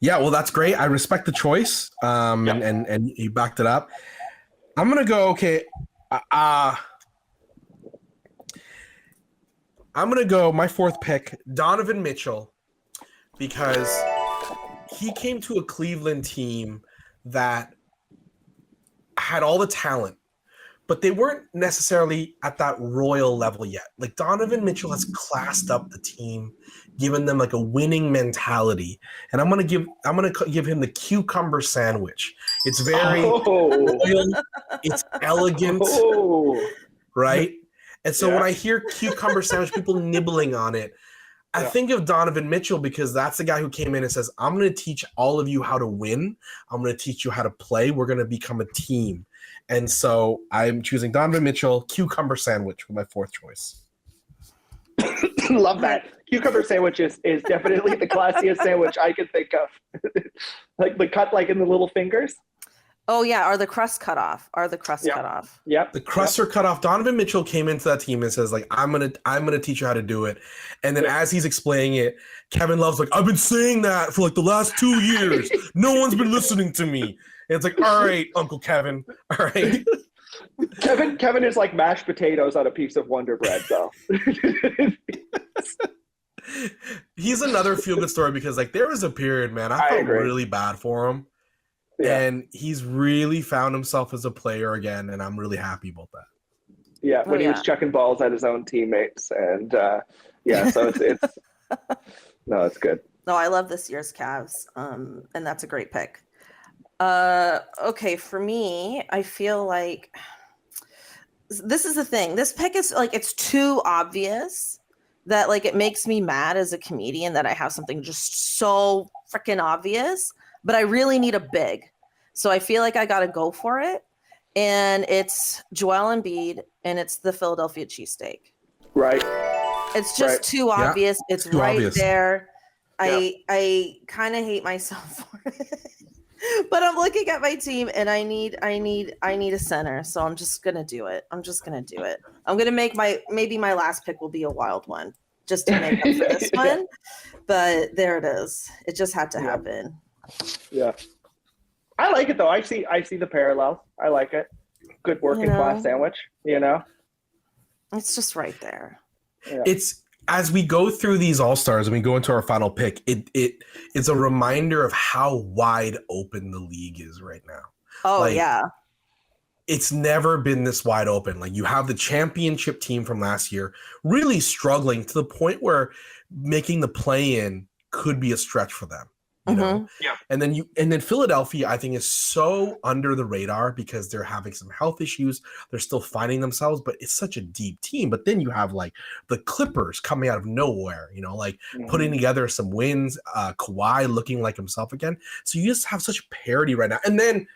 Yeah, well, that's great. I respect the choice, and you backed it up. I'm gonna go. Okay, I'm gonna go. My fourth pick, Donovan Mitchell, because he came to a Cleveland team that had all the talent, but they weren't necessarily at that royal level yet. Like Donovan Mitchell has classed up the team, given them like a winning mentality, and I'm gonna give him the cucumber sandwich. It's very royal, it's elegant, right? And so when I hear cucumber sandwich, people nibbling on it, I think of Donovan Mitchell because that's the guy who came in and says, I'm going to teach all of you how to win. I'm going to teach you how to play. We're going to become a team. And so I'm choosing Donovan Mitchell, cucumber sandwich for my fourth choice. Love that. Cucumber sandwich is definitely the classiest sandwich I could think of. Like the cut like in the little fingers. Oh yeah, are the crusts cut off? Cut off? Yep. The crusts are cut off. Donovan Mitchell came into that team and says, like, I'm gonna teach you how to do it. And then as he's explaining it, Kevin Love's like, I've been saying that for like the last 2 years. No one's been listening to me. And it's like, all right, Uncle Kevin. All right. Kevin is like mashed potatoes on a piece of Wonder Bread, though. He's another feel-good story because like there was a period, man, I felt really bad for him. Yeah. And he's really found himself as a player again, and I'm really happy about that. Yeah, when he was chucking balls at his own teammates, and so it's no, it's good. No, I love this year's Cavs, and that's a great pick. Okay, for me, I feel like this is the thing. This pick is like it's too obvious that like it makes me mad as a comedian that I have something just so freaking obvious. But I really need a big. So I feel like I got to go for it. And it's Joel Embiid, and it's the Philadelphia cheesesteak. Right. It's just too obvious. Yeah, it's right obvious. There. Yeah. I kind of hate myself for it. But I'm looking at my team, and I need a center. So I'm just going to do it. I'm going to make maybe my last pick will be a wild one just to make up for this one. But there it is. It just had to happen. Yeah, I like it though. I see the parallel. I like it. Good working class sandwich. It's just right there. Yeah. It's as we go through these all-stars and we go into our final pick. It's a reminder of how wide open the league is right now. Oh yeah, it's never been this wide open. Like you have the championship team from last year really struggling to the point where making the play-in could be a stretch for them. You know? Yeah. And then Philadelphia, I think, is so under the radar because they're having some health issues. They're still finding themselves, but it's such a deep team. But then you have like the Clippers coming out of nowhere, putting together some wins, Kawhi looking like himself again. So you just have such parity right now. And then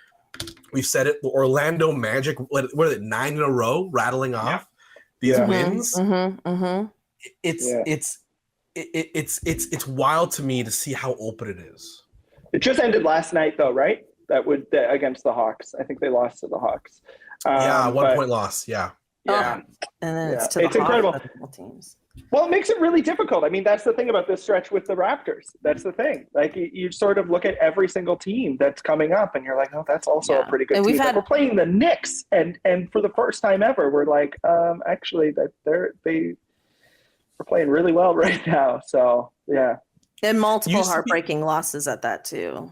we've said it, the Orlando Magic, what is it, 9 in a row rattling off these wins. It's wild to me to see how open it is. It just ended last night, though, right? Against the Hawks. I think they lost to the Hawks. 1 point loss. Yeah. Yeah. And then it's incredible teams. Well, it makes it really difficult. I mean, that's the thing about this stretch with the Raptors. That's the thing. Like you sort of look at every single team that's coming up, and you're like, oh, that's also a pretty good team. We're playing the Knicks, and for the first time ever, we're like, actually, that we're playing really well right now. So yeah, and multiple heartbreaking losses at that too.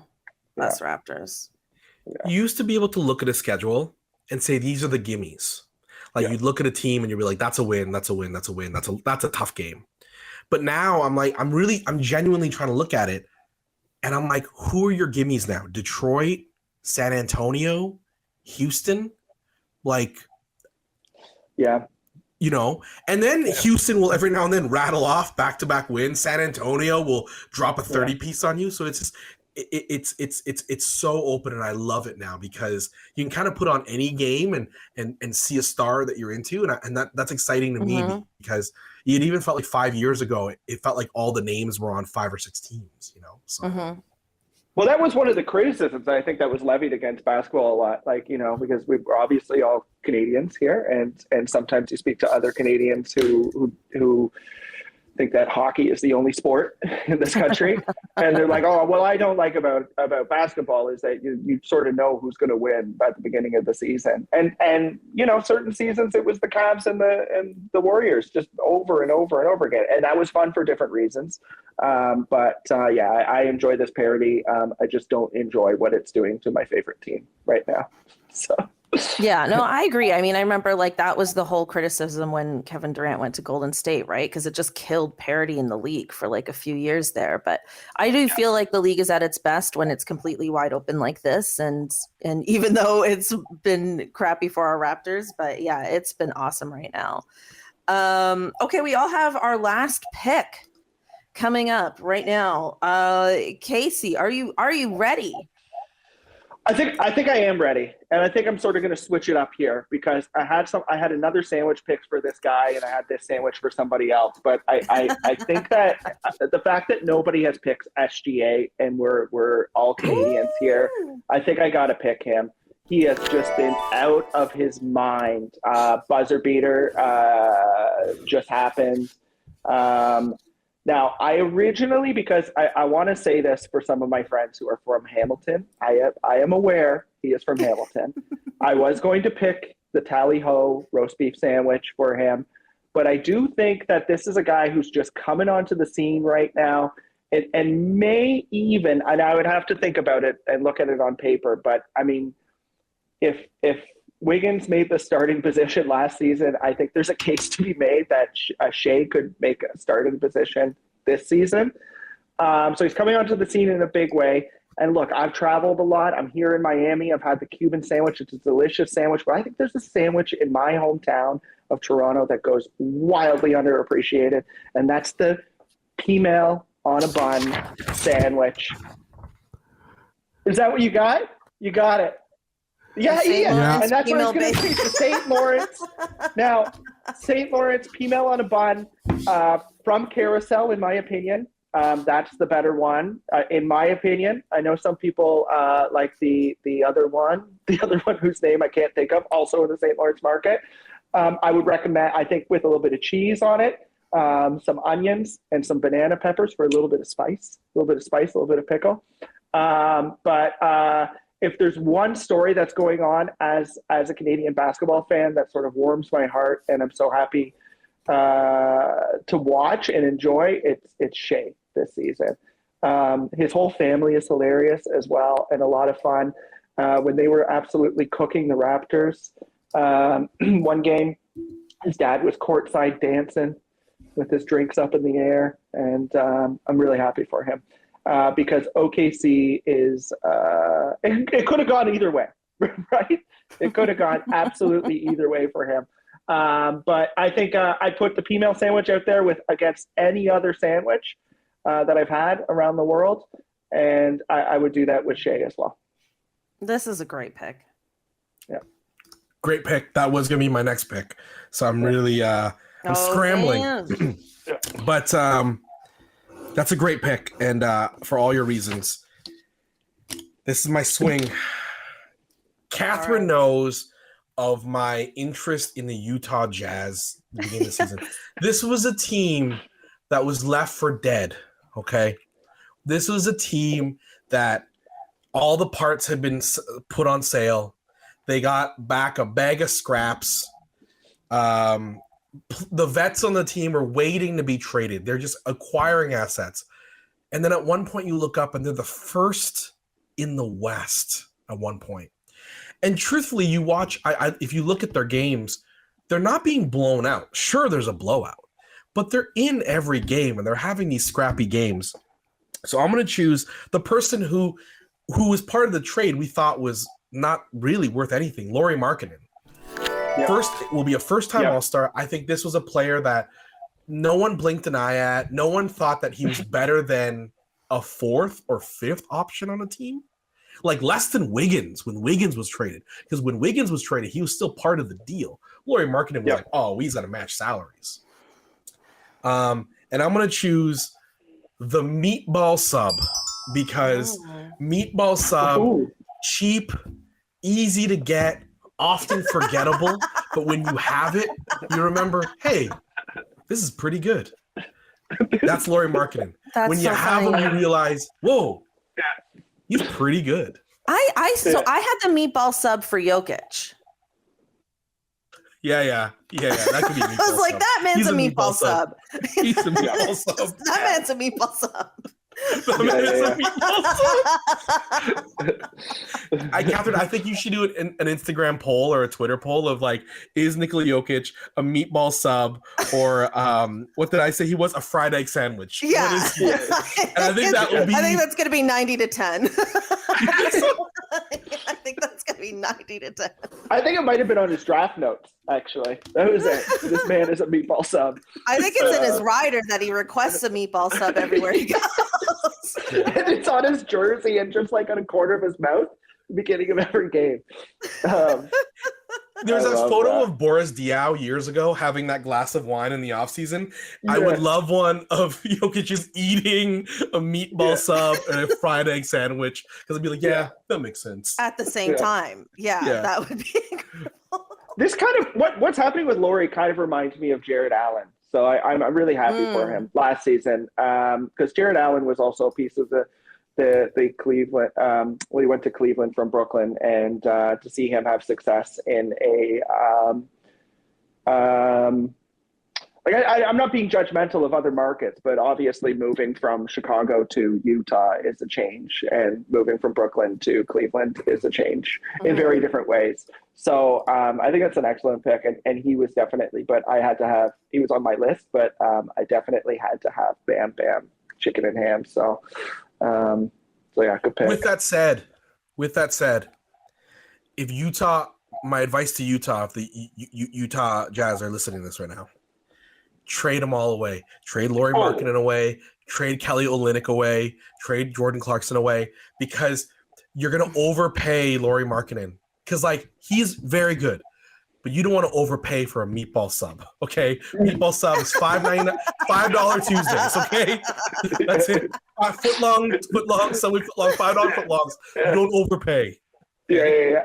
Us Raptors. Yeah. You used to be able to look at a schedule and say these are the gimmies. Like you'd look at a team and you'd be like, that's a win, that's a win, that's a win, that's a tough game. But now I'm like, I'm genuinely trying to look at it, and I'm like, who are your gimmies now? Detroit, San Antonio, Houston, like, yeah. And then Houston will every now and then rattle off back-to-back wins. San Antonio will drop a 30-piece on you. So it's just it's so open, and I love it now because you can kind of put on any game and see a star that you're into, and that's exciting to me because it even felt like 5 years ago it felt like all the names were on 5 or 6 teams. So. Well, that was one of the criticisms I think that was levied against basketball a lot, because we're obviously all Canadians here, and sometimes you speak to other Canadians who think that hockey is the only sport in this country. And they're like, oh, well, I don't like about basketball is that you sort of know who's going to win at the beginning of the season. And you know, certain seasons it was the Cavs and the Warriors just over and over and over again. And that was fun for different reasons. Yeah, I enjoy this parody. I just don't enjoy what it's doing to my favorite team right now. So. Yeah, no, I agree. I mean, I remember like that was the whole criticism when Kevin Durant went to Golden State, right? Because it just killed parity in the league for like a few years there. But I do feel like the league is at its best when it's completely wide open like this. And even though it's been crappy for our Raptors, but yeah, it's been awesome right now. Okay, we all have our last pick coming up right now. Casey, are you ready? I think I am ready, and I think I'm sort of going to switch it up here because I had another sandwich picked for this guy, and I had this sandwich for somebody else. But I think that the fact that nobody has picked SGA and we're all Canadians here, I think I got to pick him. He has just been out of his mind. Buzzer beater just happened. Now, I originally, because I want to say this for some of my friends who are from Hamilton, I am aware he is from Hamilton. I was going to pick the tally-ho roast beef sandwich for him, but I do think that this is a guy who's just coming onto the scene right now and may even, and I would have to think about it and look at it on paper, but I mean, if Wiggins made the starting position last season, I think there's a case to be made that Shea could make a starting position this season. So he's coming onto the scene in a big way. And look, I've traveled a lot. I'm here in Miami. I've had the Cuban sandwich. It's a delicious sandwich. But I think there's a sandwich in my hometown of Toronto that goes wildly underappreciated. And that's the P-mail on a bun sandwich. Is that what you got? You got it. Yeah, Yeah. And that's what I was going to say. The St. Lawrence. Now, St. Lawrence P-mail on a bun from Carousel, in my opinion. That's the better one, in my opinion. I know some people like the other one whose name I can't think of, also in the St. Lawrence market. I would recommend, I think, with a little bit of cheese on it, some onions and some banana peppers for a little bit of spice, a little bit of pickle. If there's one story that's going on as a Canadian basketball fan that sort of warms my heart and I'm so happy to watch and enjoy, it's Shea this season. His whole family is hilarious as well and a lot of fun. When they were absolutely cooking the Raptors, one game, his dad was courtside dancing with his drinks up in the air, and I'm really happy for him. Because OKC is, it could have gone either way, right? It could have gone absolutely either way for him. But I think I put the P-mail sandwich out there against any other sandwich that I've had around the world. And I would do that with Shea as well. This is a great pick. Yeah. Great pick. That was going to be my next pick. So I'm really, I'm scrambling. But, that's a great pick, and for all your reasons. This is my swing. Cathryn knows of my interest in the Utah Jazz at the beginning of the season. This was a team that was left for dead, okay? This was a team that all the parts had been put on sale. They got back a bag of scraps. The vets on the team are waiting to be traded. They're just acquiring assets. And then at one point you look up and they're the first in the West at one point. And truthfully, you watch, if you look at their games, they're not being blown out. Sure, there's a blowout, but they're in every game and they're having these scrappy games. So I'm going to choose the person who was part of the trade we thought was not really worth anything, Lauri Markkanen. Yep. First, will be a first-time All-Star. I think this was a player that no one blinked an eye at. No one thought that he was better than a fourth or fifth option on a team. Like less than Wiggins when Wiggins was traded. Because when Wiggins was traded, he was still part of the deal. Lauri Markkanen was like, oh, he's got to match salaries. And I'm going to choose the meatball sub because meatball sub, cheap, easy to get, often forgettable, but when you have it, you remember, hey, this is pretty good. That's Lauri Markkanen. That's when you so have funny. him, you realize, whoa, he's pretty good. I had the meatball sub for Jokic. Yeah. That could be a meatball I was like, sub. that man's He's a meatball sub. He's a meatball sub. That man's a meatball sub. Cathryn, I think you should do an Instagram poll or a Twitter poll of like, is Nikola Jokic a meatball sub or what did I say? He was a fried egg sandwich. Yeah. What is he? And I think that will be. I think that's going to be 90-10. I think that's going to be 90-10. I think it might have been on his draft notes, actually. That was it. This man is a meatball sub. I think it's in his rider that he requests a meatball sub everywhere he goes. And it's on his jersey and just like on a corner of his mouth at the beginning of every game. There's a photo of Boris Diaw years ago having that glass of wine in the offseason. Yeah. I would love one of Jokic just eating a meatball sub and a fried egg sandwich because I'd be like, that makes sense. At the same time. Yeah, that would be incredible. This kind of, what's happening with Lauri kind of reminds me of Jared Allen. So I'm really happy for him last season because Jared Allen was also a piece of the Cleveland. He went to Cleveland from Brooklyn, and to see him have success in I'm not being judgmental of other markets, but obviously moving from Chicago to Utah is a change, and moving from Brooklyn to Cleveland is a change in very different ways. So I think that's an excellent pick, and he was definitely. But he was on my list, but I definitely had to have Bam Bam chicken and ham. So yeah, good pick. With that said, if Utah, my advice to Utah, if the Utah Jazz are listening to this right now, trade them all away. Trade Lauri Markkanen away. Trade Kelly Olynyk away. Trade Jordan Clarkson away because you're gonna overpay Lauri Markkanen because like he's very good, but you don't want to overpay for a meatball sub. Okay, meatball sub is $5 Tuesdays. Okay, that's it. Foot long, Subway foot long, $5 foot longs. You don't overpay. Yeah,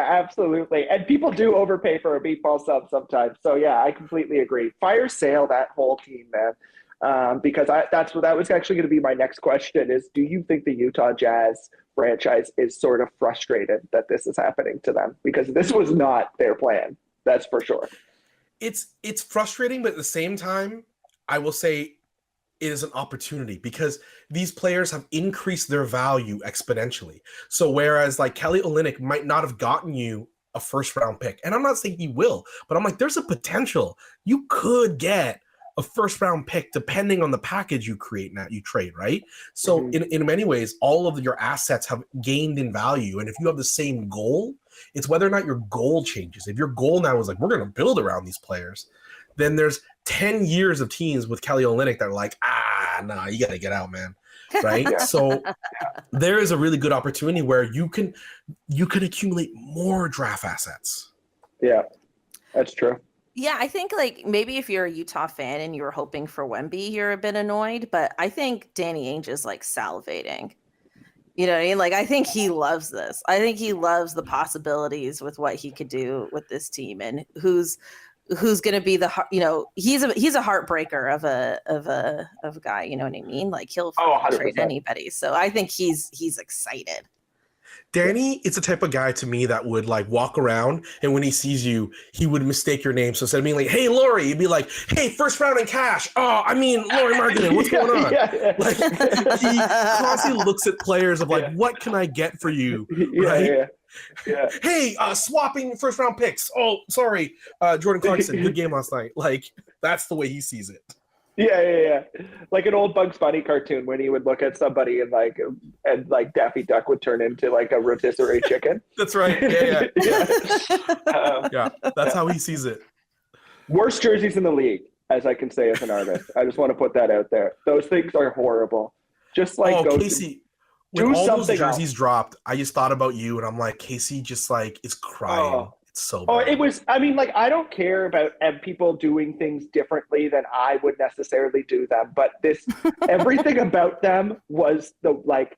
absolutely. And people do overpay for a meatball sub sometimes. So yeah, I completely agree. Fire sale that whole team, man. Because that was actually going to be my next question is, do you think the Utah Jazz franchise is sort of frustrated that this is happening to them? Because this was not their plan. That's for sure. It's frustrating, but at the same time, I will say it is an opportunity because these players have increased their value exponentially. So whereas like Kelly Olynyk might not have gotten you a first round pick, and I'm not saying he will, but I'm like, there's a potential you could get a first round pick depending on the package you create now you trade, right? So in many ways, all of your assets have gained in value. And if you have the same goal, it's whether or not your goal changes. If your goal now is like, we're going to build around these players, then there's 10 years of teams with Kelly Olynyk that are like, nah, you got to get out, man. Right. So there is a really good opportunity where you can accumulate more draft assets. Yeah, that's true. Yeah, I think like maybe if you're a Utah fan and you were hoping for Wemby, you're a bit annoyed, but I think Danny Ainge is like salivating. You know what I mean? Like, I think he loves this. I think he loves the possibilities with what he could do with this team, and who's going to be he's a heartbreaker of a guy. You know what I mean? Like he'll trade anybody. So I think he's excited. Danny is the type of guy to me that would like walk around, and when he sees you, he would mistake your name. So instead of being like, "Hey, Lauri," he'd be like, "Hey, first round in cash." Oh, I mean, Lauri Markkanen, what's going on? Like he constantly looks at players of like, "What can I get for you?" Right? Yeah. Hey, swapping first round picks. Oh, sorry, Jordan Clarkson, good game last night. Like that's the way he sees it. Yeah. Like an old Bugs Bunny cartoon when he would look at somebody and Daffy Duck would turn into like a rotisserie chicken. That's right. Yeah. Yeah, that's how he sees it. Worst jerseys in the league, as I can say as an artist. I just want to put that out there. Those things are horrible. Just like Casey, when all those jerseys dropped, I just thought about you, and I'm like, Casey just like is crying. So bad. It was, I mean, like, I don't care about people doing things differently than I would necessarily do them, but everything about them was the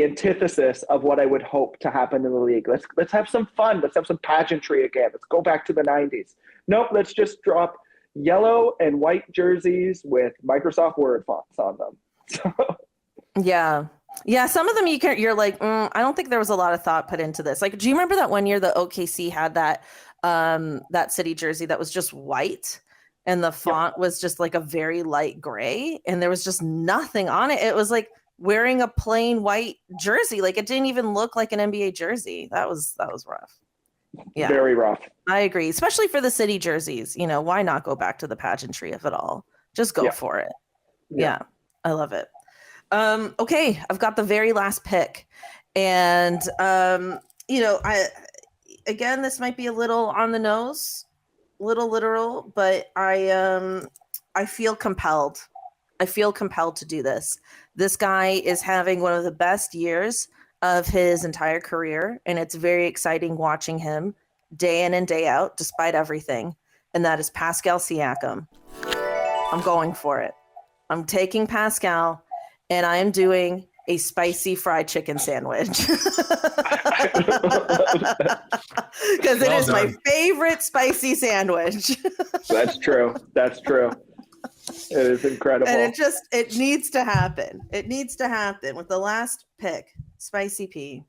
antithesis of what I would hope to happen in the league. Let's have some fun. Let's have some pageantry again. Let's go back to the 90s. Nope, let's just drop yellow and white jerseys with Microsoft Word fonts on them. So, yeah. Some of them you're like, I don't think there was a lot of thought put into this. Like, do you remember that one year the OKC had that city jersey that was just white, and the font was just like a very light gray, and there was just nothing on it. It was like wearing a plain white jersey. Like, it didn't even look like an NBA jersey. That was rough. Yeah, very rough. I agree, especially for the city jerseys. Why not go back to the pageantry of it all? Just go for it. Yeah, I love it. Okay, I've got the very last pick, and again, this might be a little on the nose, little literal, but I feel compelled. I feel compelled to do this. This guy is having one of the best years of his entire career, and it's very exciting watching him day in and day out, despite everything. And that is Pascal Siakam. I'm going for it. I'm taking Pascal, and I am doing a spicy fried chicken sandwich. Because it is my favorite spicy sandwich. That's true. It is incredible. And it needs to happen. It needs to happen with the last pick. Spicy pea,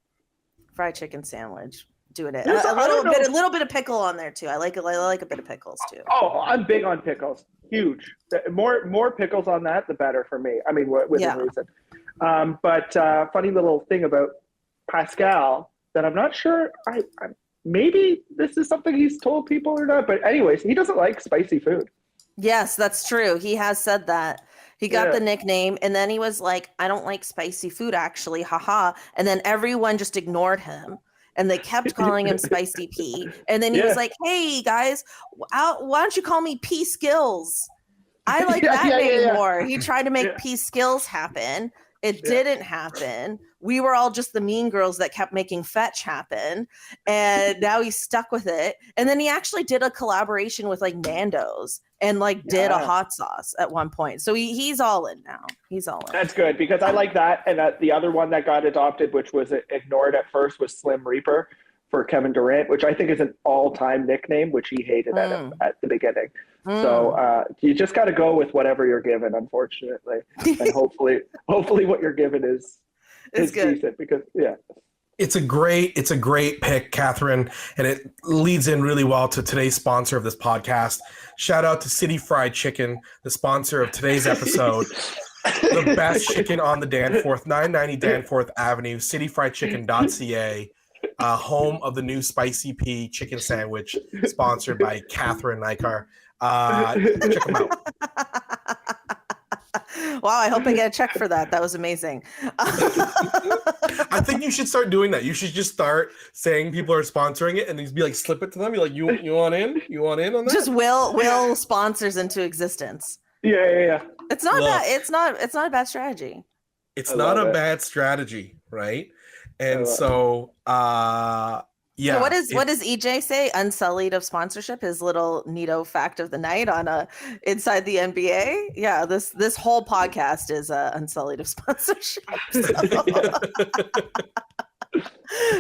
fried chicken sandwich. Doing it. A little bit of pickle on there too. I like a bit of pickles too. Oh, I'm big on pickles. Huge. More pickles on that, the better for me. I mean, within reason. But funny little thing about Pascal that I'm not sure. I maybe this is something he's told people or not. But anyways, he doesn't like spicy food. Yes, that's true. He has said that. He got the nickname, and then he was like, I don't like spicy food, actually. Haha. And then everyone just ignored him. And they kept calling him Spicy P. And then he was like, hey, guys, why don't you call me P Skills? I like that name more. He tried to make P Skills happen. It didn't happen. We were all just the mean girls that kept making fetch happen. And now he's stuck with it. And then he actually did a collaboration with like Nando's and did a hot sauce at one point. So he's all in now. He's all in. That's good because I like that. And the other one that got adopted, which was ignored at first, was Slim Reaper for Kevin Durant, which I think is an all-time nickname, which he hated at the beginning. So you just got to go with whatever you're given, unfortunately. And hopefully what you're given is good. Decent because It's a great pick, Cathryn, and it leads in really well to today's sponsor of this podcast. Shout out to City Fried Chicken, the sponsor of today's episode. The best chicken on the Danforth, 990 Danforth Avenue, cityfriedchicken.ca, home of the new Spicy Pea chicken sandwich, sponsored by Cathryn Naiker. Check them out. Wow, I hope I get a check for that. That was amazing. I think you should start doing that. You should just start saying people are sponsoring it and just be like, slip it to them. You're like, you want in? You want in on that? Just will sponsors into existence. Yeah. It's not bad. It's not a bad strategy. It's not a bad strategy, right? And so yeah. So what does EJ say? Unsullied of sponsorship. His little neato fact of the night on Inside the NBA. Yeah, this whole podcast is unsullied of sponsorship. So.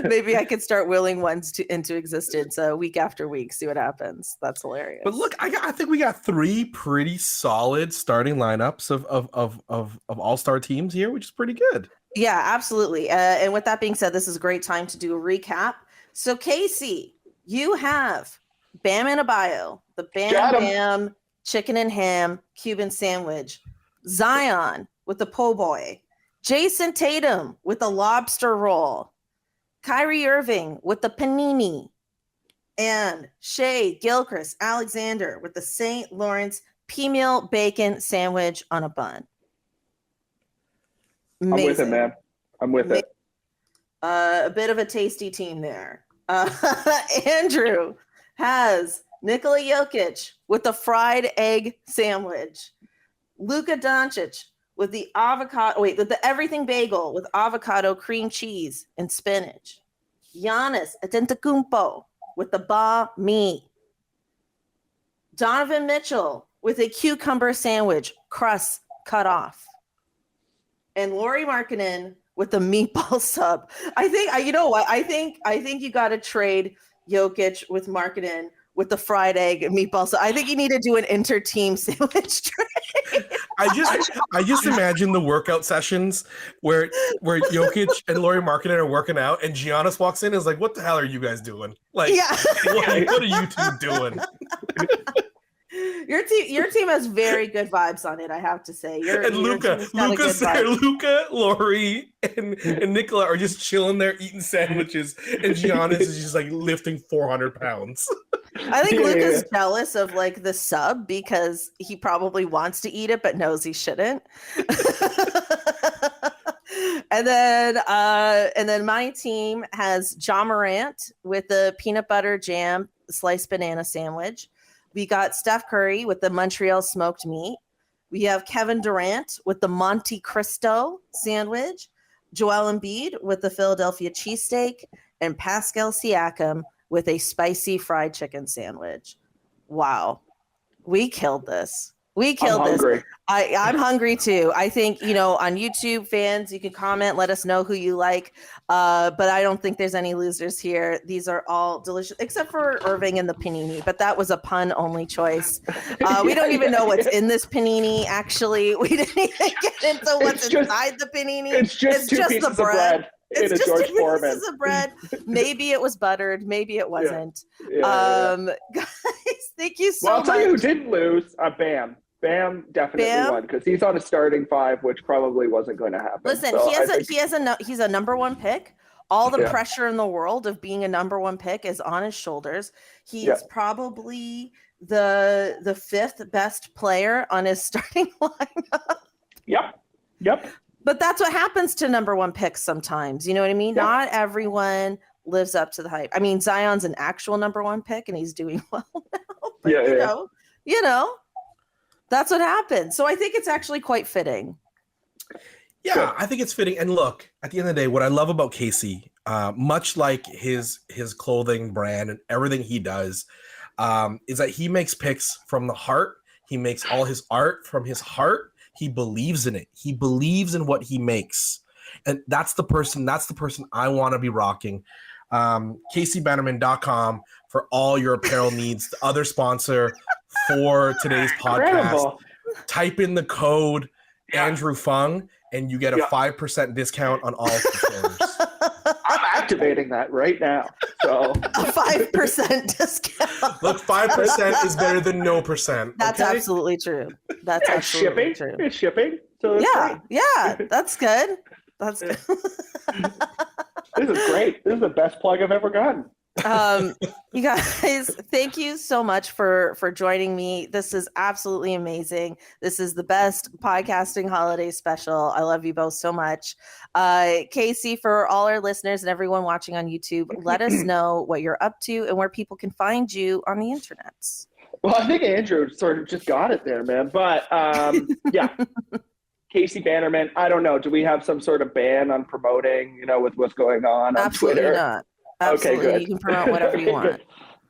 Maybe I could start willing ones into existence week after week. See what happens. That's hilarious. But look, I think we got 3 pretty solid starting lineups of all-star teams here, which is pretty good. Yeah, absolutely. And with that being said, this is a great time to do a recap. So, Casey, you have Bam Adebayo, the Bam chicken and ham Cuban sandwich, Zion with the po' boy, Jason Tatum with the lobster roll, Kyrie Irving with the panini, and Shea Gilchrist Alexander with the St. Lawrence pea-meal bacon sandwich on a bun. Amazing. I'm with it, man. I'm with it. A bit of a tasty team there. Andrew has Nikola Jokic with the fried egg sandwich, Luka Doncic with the with the everything bagel with avocado, cream cheese, and spinach, Giannis Antetokounmpo with the banh mi, Donovan Mitchell with a cucumber sandwich, crust cut off, and Lauri Markkanen with the meatball sub. I think you got to trade Jokic with Markkanen with the fried egg and meatballs. So I think you need to do an inter-team sandwich trade. I just imagine the workout sessions where Jokic and Lauri Markkanen are working out, and Giannis walks in and is like, "What the hell are you guys doing? Like, Yeah. what are you two doing?" Your team has very good vibes on it, I have to say. And Luka, Laurie, and Nicola are just chilling there eating sandwiches, and Giannis is just like lifting 400 pounds. I think Luka's jealous of like the sub because he probably wants to eat it but knows he shouldn't. And then my team has John Morant with the peanut butter jam sliced banana sandwich. We got Steph Curry with the Montreal smoked meat. We have Kevin Durant with the Monte Cristo sandwich, Joel Embiid with the Philadelphia cheesesteak, and Pascal Siakam with a spicy fried chicken sandwich. Wow. We killed this. I'm hungry. I'm hungry too. I think, on YouTube, fans, you can comment, let us know who you like. But I don't think there's any losers here. These are all delicious, except for Irving and the panini. But that was a pun-only choice. We don't even know what's in this panini, actually. We didn't even get into what's inside the panini. It's just two pieces of bread. It's just two pieces of bread. Maybe it was buttered. Maybe it wasn't. Guys, thank you so much. Well, I'll tell you who didn't lose. Bam definitely won because he's on a starting five, which probably wasn't going to happen. Listen, so he's a number one pick. All the pressure in the world of being a number one pick is on his shoulders. He's probably the fifth best player on his starting lineup. Yep. But that's what happens to number one picks sometimes. You know what I mean? Yep. Not everyone lives up to the hype. I mean, Zion's an actual number one pick and he's doing well now. But you know. That's what happened. So I think it's actually quite fitting. Yeah, I think it's fitting. And look, at the end of the day, what I love about Casey, much like his clothing brand and everything he does, is that he makes picks from the heart. He makes all his art from his heart. He believes in it. He believes in what he makes. And that's the person I want to be rocking. CaseyBannerman.com for all your apparel needs. The other sponsor for today's podcast. Incredible. Type in the code Andrew Phung and you get a 5% discount on all fulfillers. I'm activating that right now. So a 5% discount. Look, 5% is better than no percent. That's absolutely true. That's absolutely true. It's shipping. So that's good. That's good. This is great. This is the best plug I've ever gotten. You guys, thank you so much for joining me. This is absolutely amazing. This is the best podcasting holiday special. I love you both so much. Casey, for all our listeners and everyone watching on YouTube, let us know what you're up to and where people can find you on the internet. Well, I think Andrew sort of just got it there, man. But Casey Bannerman, I don't know. Do we have some sort of ban on promoting, with what's going on Absolutely Twitter? Not. Absolutely. Okay, good. You can promote whatever you want.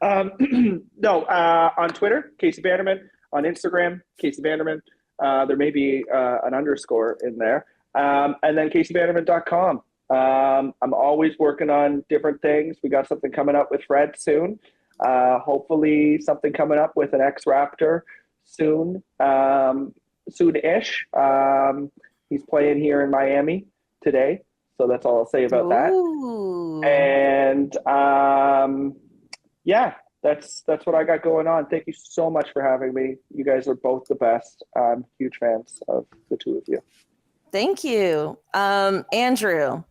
On Twitter, Casey Bannerman. On Instagram, Casey Bannerman. There may be an underscore in there. And then CaseyBannerman.com. I'm always working on different things. We got something coming up with Fred soon. Hopefully something coming up with an ex-Raptor soon. Soon-ish. He's playing here in Miami today. So that's all I'll say about that. And that's what I got going on. Thank you so much for having me. You guys are both the best. I'm huge fans of the two of you. Thank you. Andrew,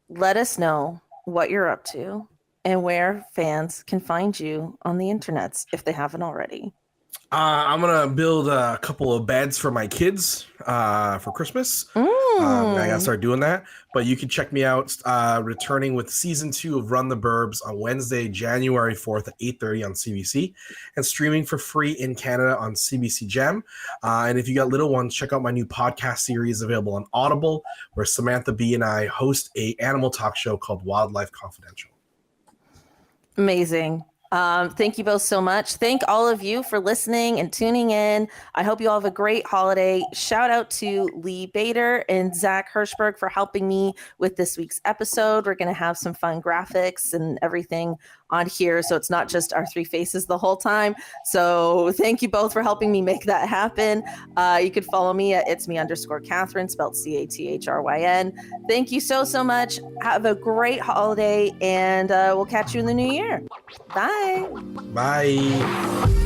let us know what you're up to and where fans can find you on the internet if they haven't already. I'm going to build a couple of beds for my kids for Christmas. I got to start doing that. But you can check me out returning with season 2 of Run the Burbs on Wednesday, January 4th at 8:30 on CBC and streaming for free in Canada on CBC Gem. And if you got little ones, check out my new podcast series available on Audible where Samantha B and I host a animal talk show called Wildlife Confidential. Amazing. Thank you both so much. Thank all of you for listening and tuning in. I hope you all have a great holiday. Shout out to Lee Bader and Zach Hirschberg for helping me with this week's episode. We're going to have some fun graphics and everything on here, so it's not just our three faces the whole time. So thank you both for helping me make that happen. You can follow me at itsme_Cathryn, spelled Cathryn. Thank you so much. Have a great holiday, and we'll catch you in the new year. Bye. Bye.